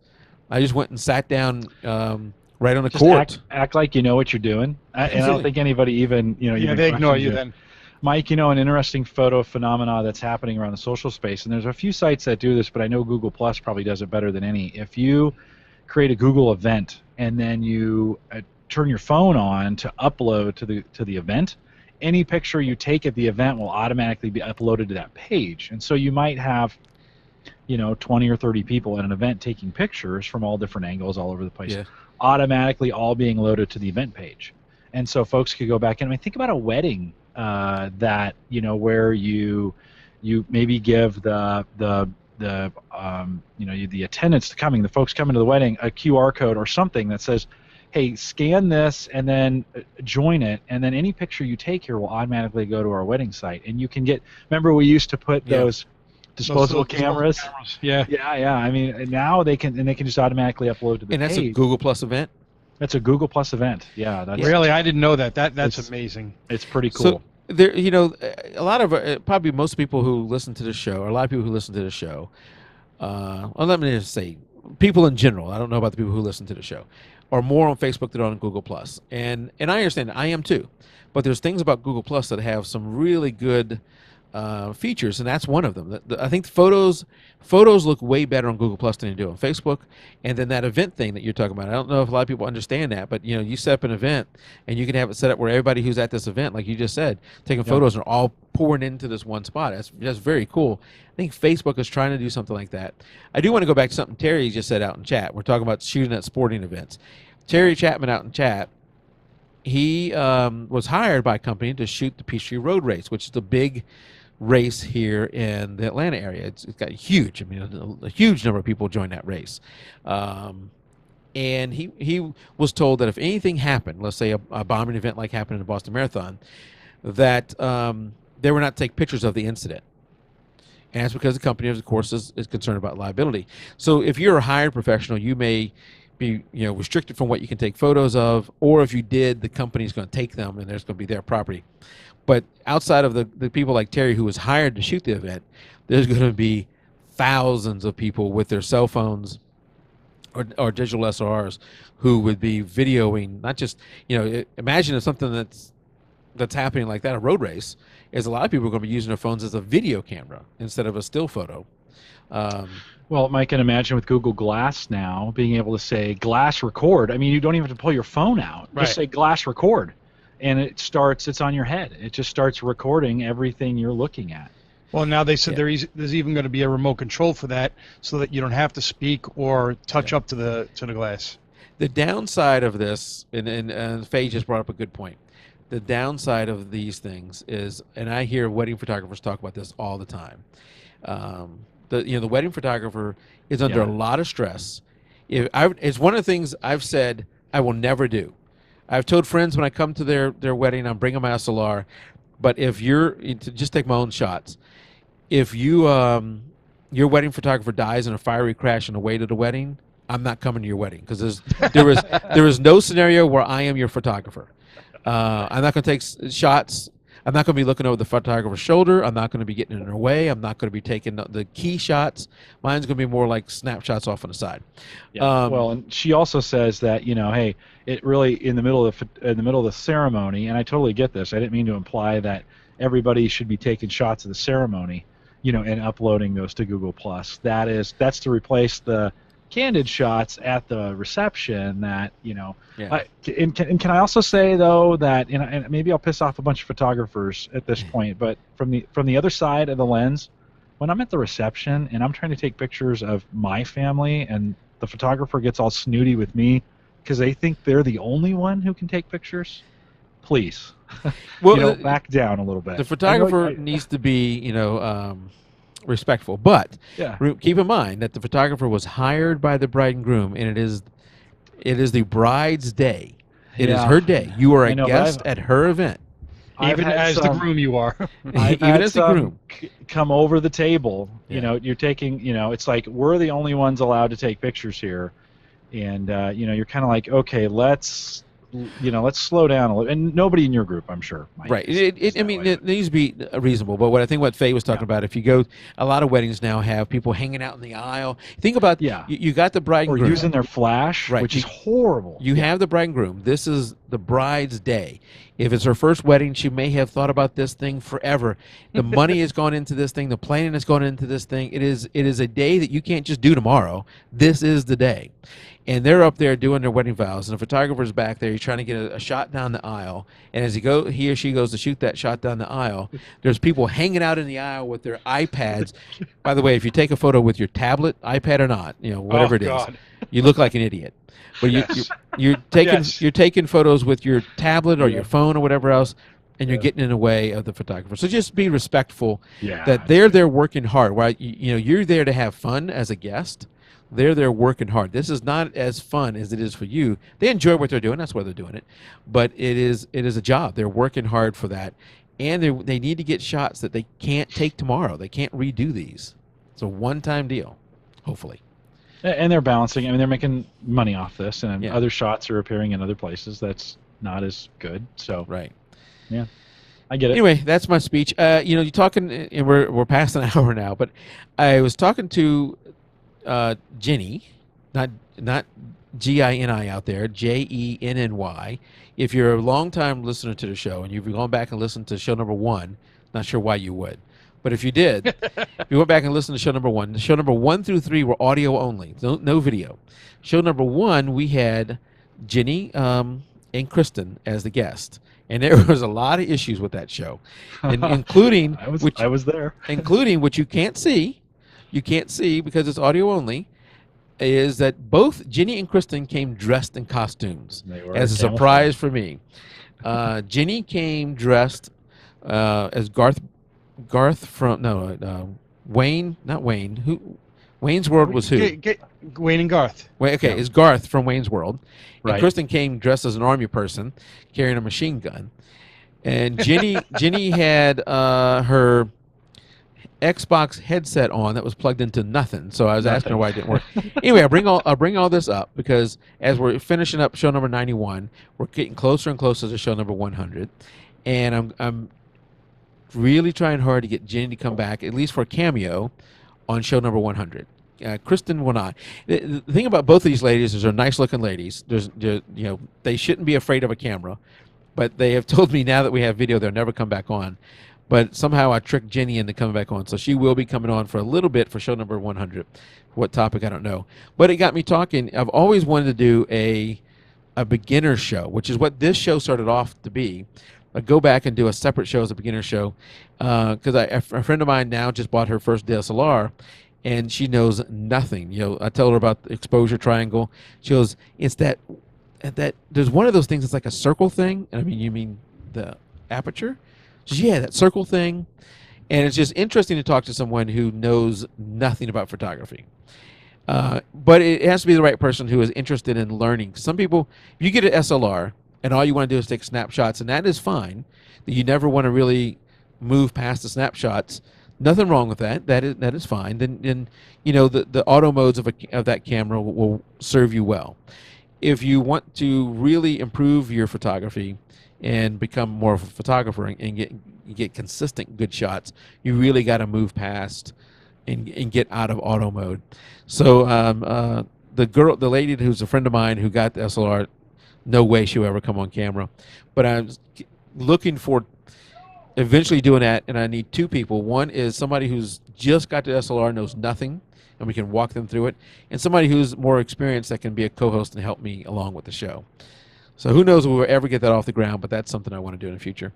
I just went and sat down right on the court. Act like you know what you're doing. And I don't think anybody even they ignore you then. Mike, an interesting photo phenomena that's happening around the social space, and there's a few sites that do this, but I know Google Plus probably does it better than any. If you create a Google event and then you turn your phone on to upload to the event, any picture you take at the event will automatically be uploaded to that page. And so you might have 20 or 30 people at an event taking pictures from all different angles all over the place, automatically all being loaded to the event page. And so folks could go back in. I mean, think about a wedding that where you maybe give the attendants coming, the folks coming to the wedding, a QR code or something that says, hey, scan this and then join it, and then any picture you take here will automatically go to our wedding site. And you can get, remember we used to put those disposable cameras? Yeah. I mean, now they can just automatically upload to the page. And that's a Google Plus event? That's a Google Plus event. Yeah. That's really? I didn't know that. That's amazing. It's pretty cool. So there, a lot of probably most people who listen to the show, or a lot of people who listen to the show, well, let me just say, people in general, I don't know about the people who listen to the show, are more on Facebook than on Google Plus. And I understand, I am too. But there's things about Google Plus that have some really good features, and that's one of them. I think photos look way better on Google Plus than they do on Facebook. And then that event thing that you're talking about, I don't know if a lot of people understand that, but you set up an event and you can have it set up where everybody who's at this event, like you just said, taking photos and all pouring into this one spot. That's very cool. I think Facebook is trying to do something like that. I do want to go back to something Terry just said out in chat. We're talking about shooting at sporting events. Terry Chapman out in chat, he was hired by a company to shoot the Peachtree Road Race, which is the big race here in the Atlanta area. It's got huge. I mean, a huge number of people join that race. And he was told that if anything happened, let's say a bombing event like happened in the Boston Marathon, that they were not to take pictures of the incident. And that's because the company, of course, is concerned about liability. So if you're a hired professional, you may be restricted from what you can take photos of, or if you did, the company's going to take them and there's going to be their property. But outside of the people like Terry, who was hired to shoot the event, there's going to be thousands of people with their cell phones or digital SLRs who would be videoing. Not just imagine if something that's happening like that, a road race, is a lot of people are going to be using their phones as a video camera instead of a still photo. Well, Mike, can imagine with Google Glass now being able to say glass record. I mean, you don't even have to pull your phone out. Right. Just say glass record. And it's on your head. It just starts recording everything you're looking at. Well, now they said there's even going to be a remote control for that, so that you don't have to speak or touch up to the glass. The downside of this, and Faye just brought up a good point. The downside of these things is, and I hear wedding photographers talk about this all the time. The wedding photographer is under a lot of stress. It's one of the things I've said I will never do. I've told friends when I come to their wedding, I'm bringing my SLR. But if just take my own shots, if your wedding photographer dies in a fiery crash on the way to the wedding, I'm not coming to your wedding, because there is no scenario where I am your photographer. I'm not going to take shots. I'm not going to be looking over the photographer's shoulder. I'm not going to be getting in her way. I'm not going to be taking the key shots. Mine's going to be more like snapshots off on the side. Yeah. Well, and she also says that hey, it really in the middle of the ceremony, and I totally get this. I didn't mean to imply that everybody should be taking shots of the ceremony, and uploading those to Google Plus. That's to replace the candid shots at the reception. That and can I also say though that and maybe I'll piss off a bunch of photographers at this point, but from the other side of the lens, when I'm at the reception and I'm trying to take pictures of my family and the photographer gets all snooty with me because they think they're the only one who can take pictures, please, back down a little bit. The photographer needs to be respectful, but keep in mind that the photographer was hired by the bride and groom, and it is the bride's day. It is her day. You are a guest at her event. Even as the groom, you are. Even as the groom, come over the table. You're taking. It's like we're the only ones allowed to take pictures here, and you're kind of like, okay, let's slow down a little. And nobody in your group, I'm sure, might. Right. It needs to be reasonable. But I think what Faye was talking about, if you go, a lot of weddings now have people hanging out in the aisle. Think about, you got the bride and groom. Or using their flash, which is horrible. You have the bride and groom. This is the bride's day. If it's her first wedding, she may have thought about this thing forever. The money has gone into this thing. The planning has gone into this thing. It is a day that you can't just do tomorrow. This is the day. And they're up there doing their wedding vows, and the photographer's back there. He's trying to get a shot down the aisle. And as he or she goes to shoot that shot down the aisle, there's people hanging out in the aisle with their iPads. By the way, if you take a photo with your tablet, iPad or not, whatever it is, you look like an idiot. But you're taking photos with your tablet or your phone or whatever else, and you're getting in the way of the photographer. So just be respectful that they're there working hard. Right? You're there to have fun as a guest. They're there working hard. This is not as fun as it is for you. They enjoy what they're doing. That's why they're doing it. But it is a job. They're working hard for that. And they need to get shots that they can't take tomorrow. They can't redo these. It's a one-time deal, hopefully. And they're balancing. I mean, they're making money off this, and other shots are appearing in other places. That's not as good. So right. Yeah. I get it. Anyway, that's my speech. You're talking, and we're past an hour now, but I was talking to Jeannie, not G-I-N-I out there, Jenny. If you're a long-time listener to the show and you've gone back and listened to show number 1, not sure why you would, But if you did, if you went back and listened to show number 1, show number 1 through 3 were audio only, no video. Show number 1, we had Jeannie and Kristen as the guest. And there was a lot of issues with that show, including I was there, including what you can't see because it's audio only, is that both Jeannie and Kristen came dressed in costumes as a surprise for me. Jeannie came dressed as Garth from Wayne, not Wayne. Who? Wayne's World was who? Wayne and Garth. Okay, it's Garth from Wayne's World. Right. And Kristen came dressed as an army person carrying a machine gun. And Jeannie had her Xbox headset on that was plugged into nothing. So I was asking her why it didn't work. Anyway, I'll bring all this up because as we're finishing up show number 91, we're getting closer and closer to show number 100. And I'm really trying hard to get Jeannie to come back, at least for a cameo, on show number 100. Kristen will not. The thing about both of these ladies is they're nice-looking ladies. They shouldn't be afraid of a camera, but they have told me now that we have video, they'll never come back on. But somehow I tricked Jeannie into coming back on, so she will be coming on for a little bit for show number 100. What topic, I don't know. But it got me talking. I've always wanted to do a beginner show, which is what this show started off to be. I'd go back and do a separate show as a beginner show because a friend of mine now just bought her first DSLR, and she knows nothing. I tell her about the exposure triangle. She goes, it's that there's one of those things that's like a circle thing. And I mean, you mean the aperture? She goes, yeah, that circle thing. And it's just interesting to talk to someone who knows nothing about photography. But it has to be the right person who is interested in learning. Some people, if you get an SLR and all you want to do is take snapshots, and that is fine, you never want to really move past the snapshots. Nothing wrong with that. That is fine. Then the auto modes of that camera will serve you well. If you want to really improve your photography and become more of a photographer and get consistent good shots, you really got to move past and get out of auto mode. So the lady who's a friend of mine who got the SLR, no way she'll ever come on camera. But I'm looking for eventually doing that, and I need 2 people. One is somebody who's just got the SLR, knows nothing, and we can walk them through it, and somebody who's more experienced that can be a co-host and help me along with the show. So who knows if we'll ever get that off the ground, but that's something I want to do in the future.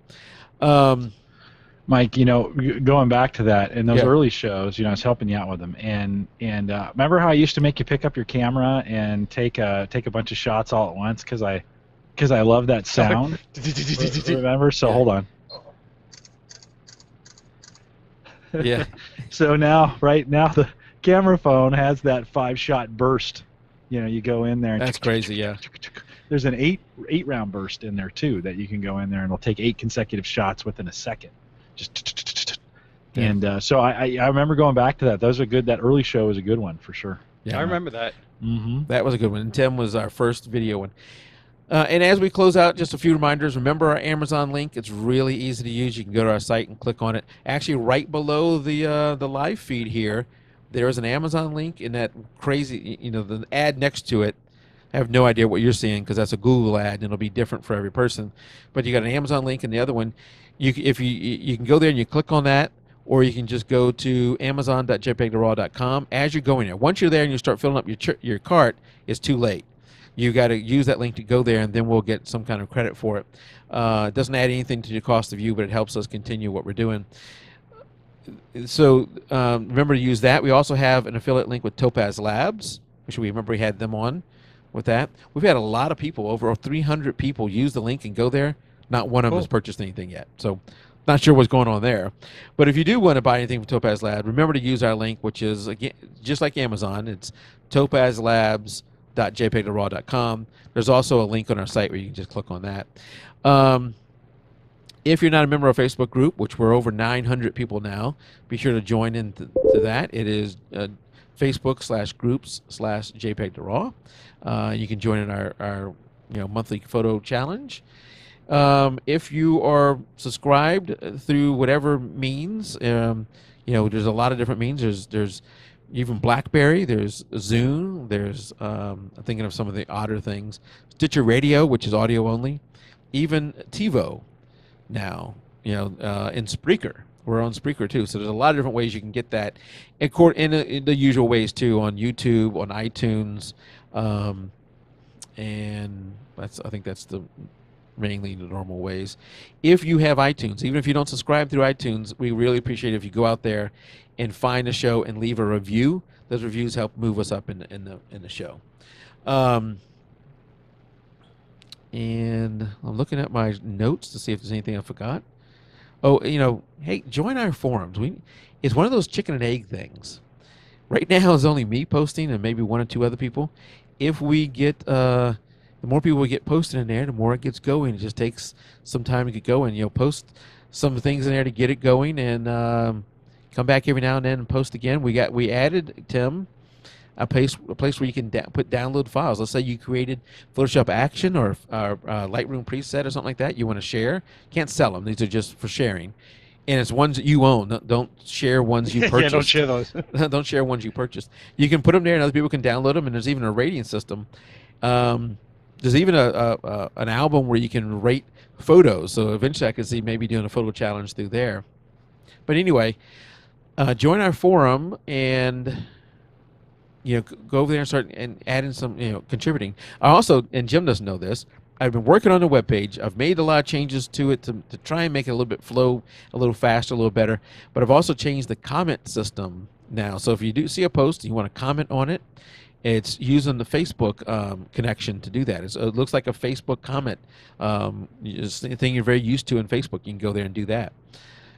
Mike, going back to that, in those early shows, I was helping you out with them, and remember how I used to make you pick up your camera and take a bunch of shots all at once because I love that sound. Remember? So hold on. Yeah. So now the camera phone has that 5-shot burst. You go in there. And that's crazy. Yeah. There's an 8 round burst in there too that you can go in there and it'll take 8 consecutive shots within a second. Just. And so I remember going back to that. Those are good. That early show was a good one for sure. Yeah, I remember that. Mm-hmm. That was a good one. And Tim was our first video one. And as we close out, just a few reminders. Remember our Amazon link. It's really easy to use. You can go to our site and click on it. Actually, right below the live feed here, there is an Amazon link. In that crazy, the ad next to it, I have no idea what you're seeing because that's a Google ad, and it'll be different for every person. But you got an Amazon link, and the other one, you can go there and you click on that, or you can just go to amazon.jpeg2RAW.com. As you're going there, once you're there and you start filling up your cart, it's too late. You got to use that link to go there, and then we'll get some kind of credit for it. It doesn't add anything to the cost of you, but it helps us continue what we're doing. So remember to use that. We also have an affiliate link with Topaz Labs, which we had them on with that. We've had a lot of people, over 300 people, use the link and go there. Not one of them has purchased anything yet. So not sure what's going on there. But if you do want to buy anything from Topaz Labs, remember to use our link, which is, again, just like Amazon. It's topazlabs.jpeg2RAW.com. There's also a link on our site where you can just click on that. If you're not a member of our Facebook group, which we're over 900 people now, be sure to join in to that. It is Facebook/groups/jpeg2RAW. You can join in our monthly photo challenge. If you are subscribed through whatever means, there's a lot of different means. There's even BlackBerry, there's Zoom, there's I'm thinking of some of the odder things. Stitcher Radio, which is audio only, even TiVo now, in Spreaker, We're on Spreaker too, so there's a lot of different ways you can get that, in the usual ways too, on YouTube, on iTunes, and I think that's mainly the normal ways. If you have iTunes, even if you don't subscribe through iTunes, we really appreciate it if you go out there and find a show and leave a review. Those reviews help move us up in the show. And I'm looking at my notes to see if there's anything I forgot. Oh, hey, join our forums. It's one of those chicken and egg things. Right now, it's only me posting and maybe one or two other people. If we get, the more people we get posted in there, the more it gets going. It just takes some time to get going. Post some things in there to get it going, and come back every now and then and post again. We added, Tim, a place where you can put download files. Let's say you created Photoshop Action or Lightroom preset or something like that. You want to share. Can't sell them. These are just for sharing. And it's ones that you own. Don't share ones you purchased. Yeah, don't share those. Don't share ones you purchased. You can put them there, and other people can download them. And there's even a rating system. There's even an album where you can rate photos. So eventually, I could see maybe doing a photo challenge through there. But anyway, join our forum and go over there and start and add in some contributing. I also, and Jim doesn't know this, I've been working on the webpage. I've made a lot of changes to it to try and make it a little bit flow a little faster, a little better. But I've also changed the comment system now. So if you do see a post and you want to comment on it, it's using the Facebook connection to do that. It looks like a Facebook comment. It's the thing you're very used to in Facebook. You can go there and do that.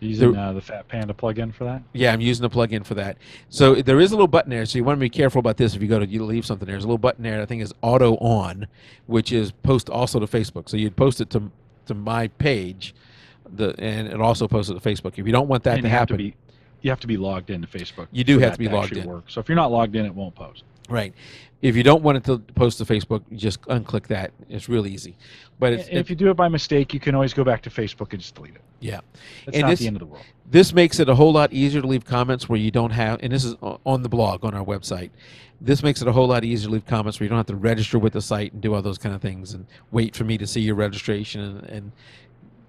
Using the Fat Panda plugin for that? Yeah, I'm using the plugin for that. So there is a little button there, so you want to be careful about this if you leave something there. There's a little button there that I think is auto on, which is post also to Facebook. So you'd post it to my page, and it also posts it to Facebook. If you don't want that to happen, you have to be logged into Facebook. You do have to be logged in. Work. So if you're not logged in, it won't post. Right. If you don't want it to post to Facebook, you just unclick that. It's real easy. But if you do it by mistake, you can always go back to Facebook and just delete it. Yeah. It's not the end of the world. This makes it a whole lot easier to leave comments where you don't have, and this is on the blog on our website. This makes it a whole lot easier to leave comments where you don't have to register with the site and do all those kind of things and wait for me to see your registration and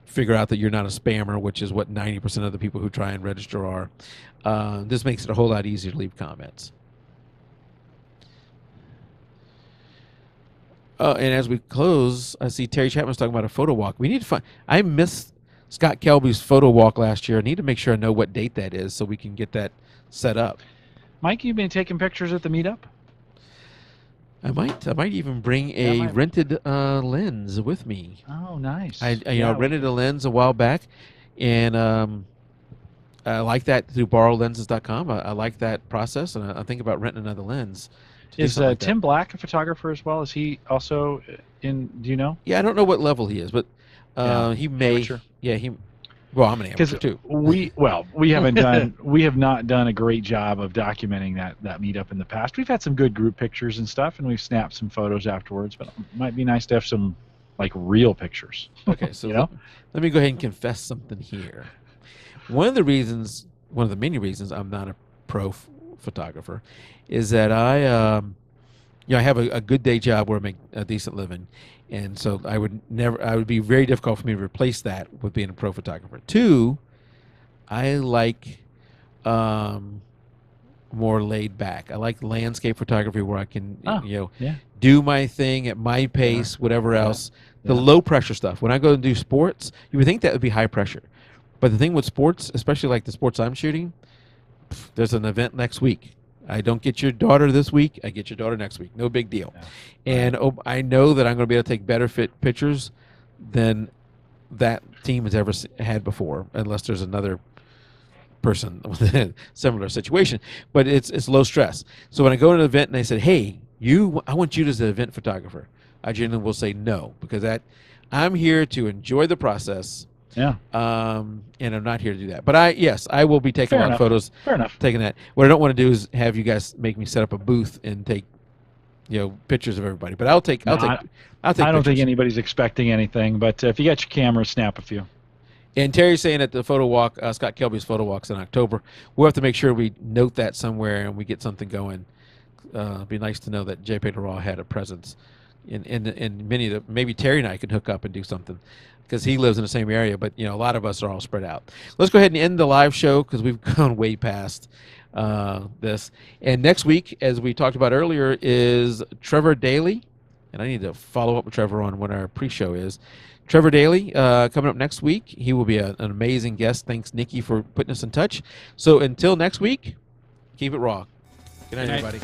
figure out that you're not a spammer, which is what 90% of the people who try and register are. This makes it a whole lot easier to leave comments. And as we close, I see Terry Chapman's talking about a photo walk. We need to find. I missed Scott Kelby's photo walk last year. I need to make sure I know what date that is so we can get that set up. Mike, you've been taking pictures at the meetup? I might even bring a rented lens with me. Oh, nice. I rented a lens a while back, and I like that through borrowlenses.com. I like that process, and I think about renting another lens. Is Tim Black a photographer as well? Is he also in? Do you know? Yeah, I don't know what level he is, but he may. Amateur. Yeah, he. Well, I'm an amateur too. We have not done a great job of documenting that meetup in the past. We've had some good group pictures and stuff, and we've snapped some photos afterwards. But it might be nice to have some real pictures. Okay, so let me go ahead and confess something here. One of the many reasons I'm not a pro photographer is that I have a good day job where I make a decent living, and so I would be very difficult for me to replace that with being a pro photographer. Two, I like more laid back. I like landscape photography where I can do my thing at my pace, whatever else. The low pressure stuff. When I go and do sports, you would think that would be high pressure, but the thing with sports, especially like the sports I'm shooting, there's an event next week. I don't get your daughter this week. I get your daughter next week. No big deal. Yeah. And I know that I'm going to be able to take better fit pictures than that team has ever had before, unless there's another person with a similar situation. But it's low stress. So when I go to an event and they said, "Hey, I want you as an event photographer," I generally will say no, because I'm here to enjoy the process. Yeah. And I'm not here to do that. But I will be taking a lot of photos. Fair enough. Taking that. What I don't want to do is have you guys make me set up a booth and take, pictures of everybody. But I'll take pictures. I don't think anybody's expecting anything. But if you got your camera, snap a few. And Terry's saying that the photo walk, Scott Kelby's photo walk's in October. We'll have to make sure we note that somewhere and we get something going. It'd be nice to know that jpeg2RAW had a presence and many of the, maybe Terry and I could hook up and do something, because he lives in the same area, but a lot of us are all spread out. Let's go ahead and end the live show because we've gone way past this. And next week, as we talked about earlier, is Trevor Daly, and I need to follow up with Trevor on what our pre-show is. Trevor Daly coming up next week. He will be an amazing guest. Thanks, Nikki, for putting us in touch. So until next week, keep it raw. Good night, everybody.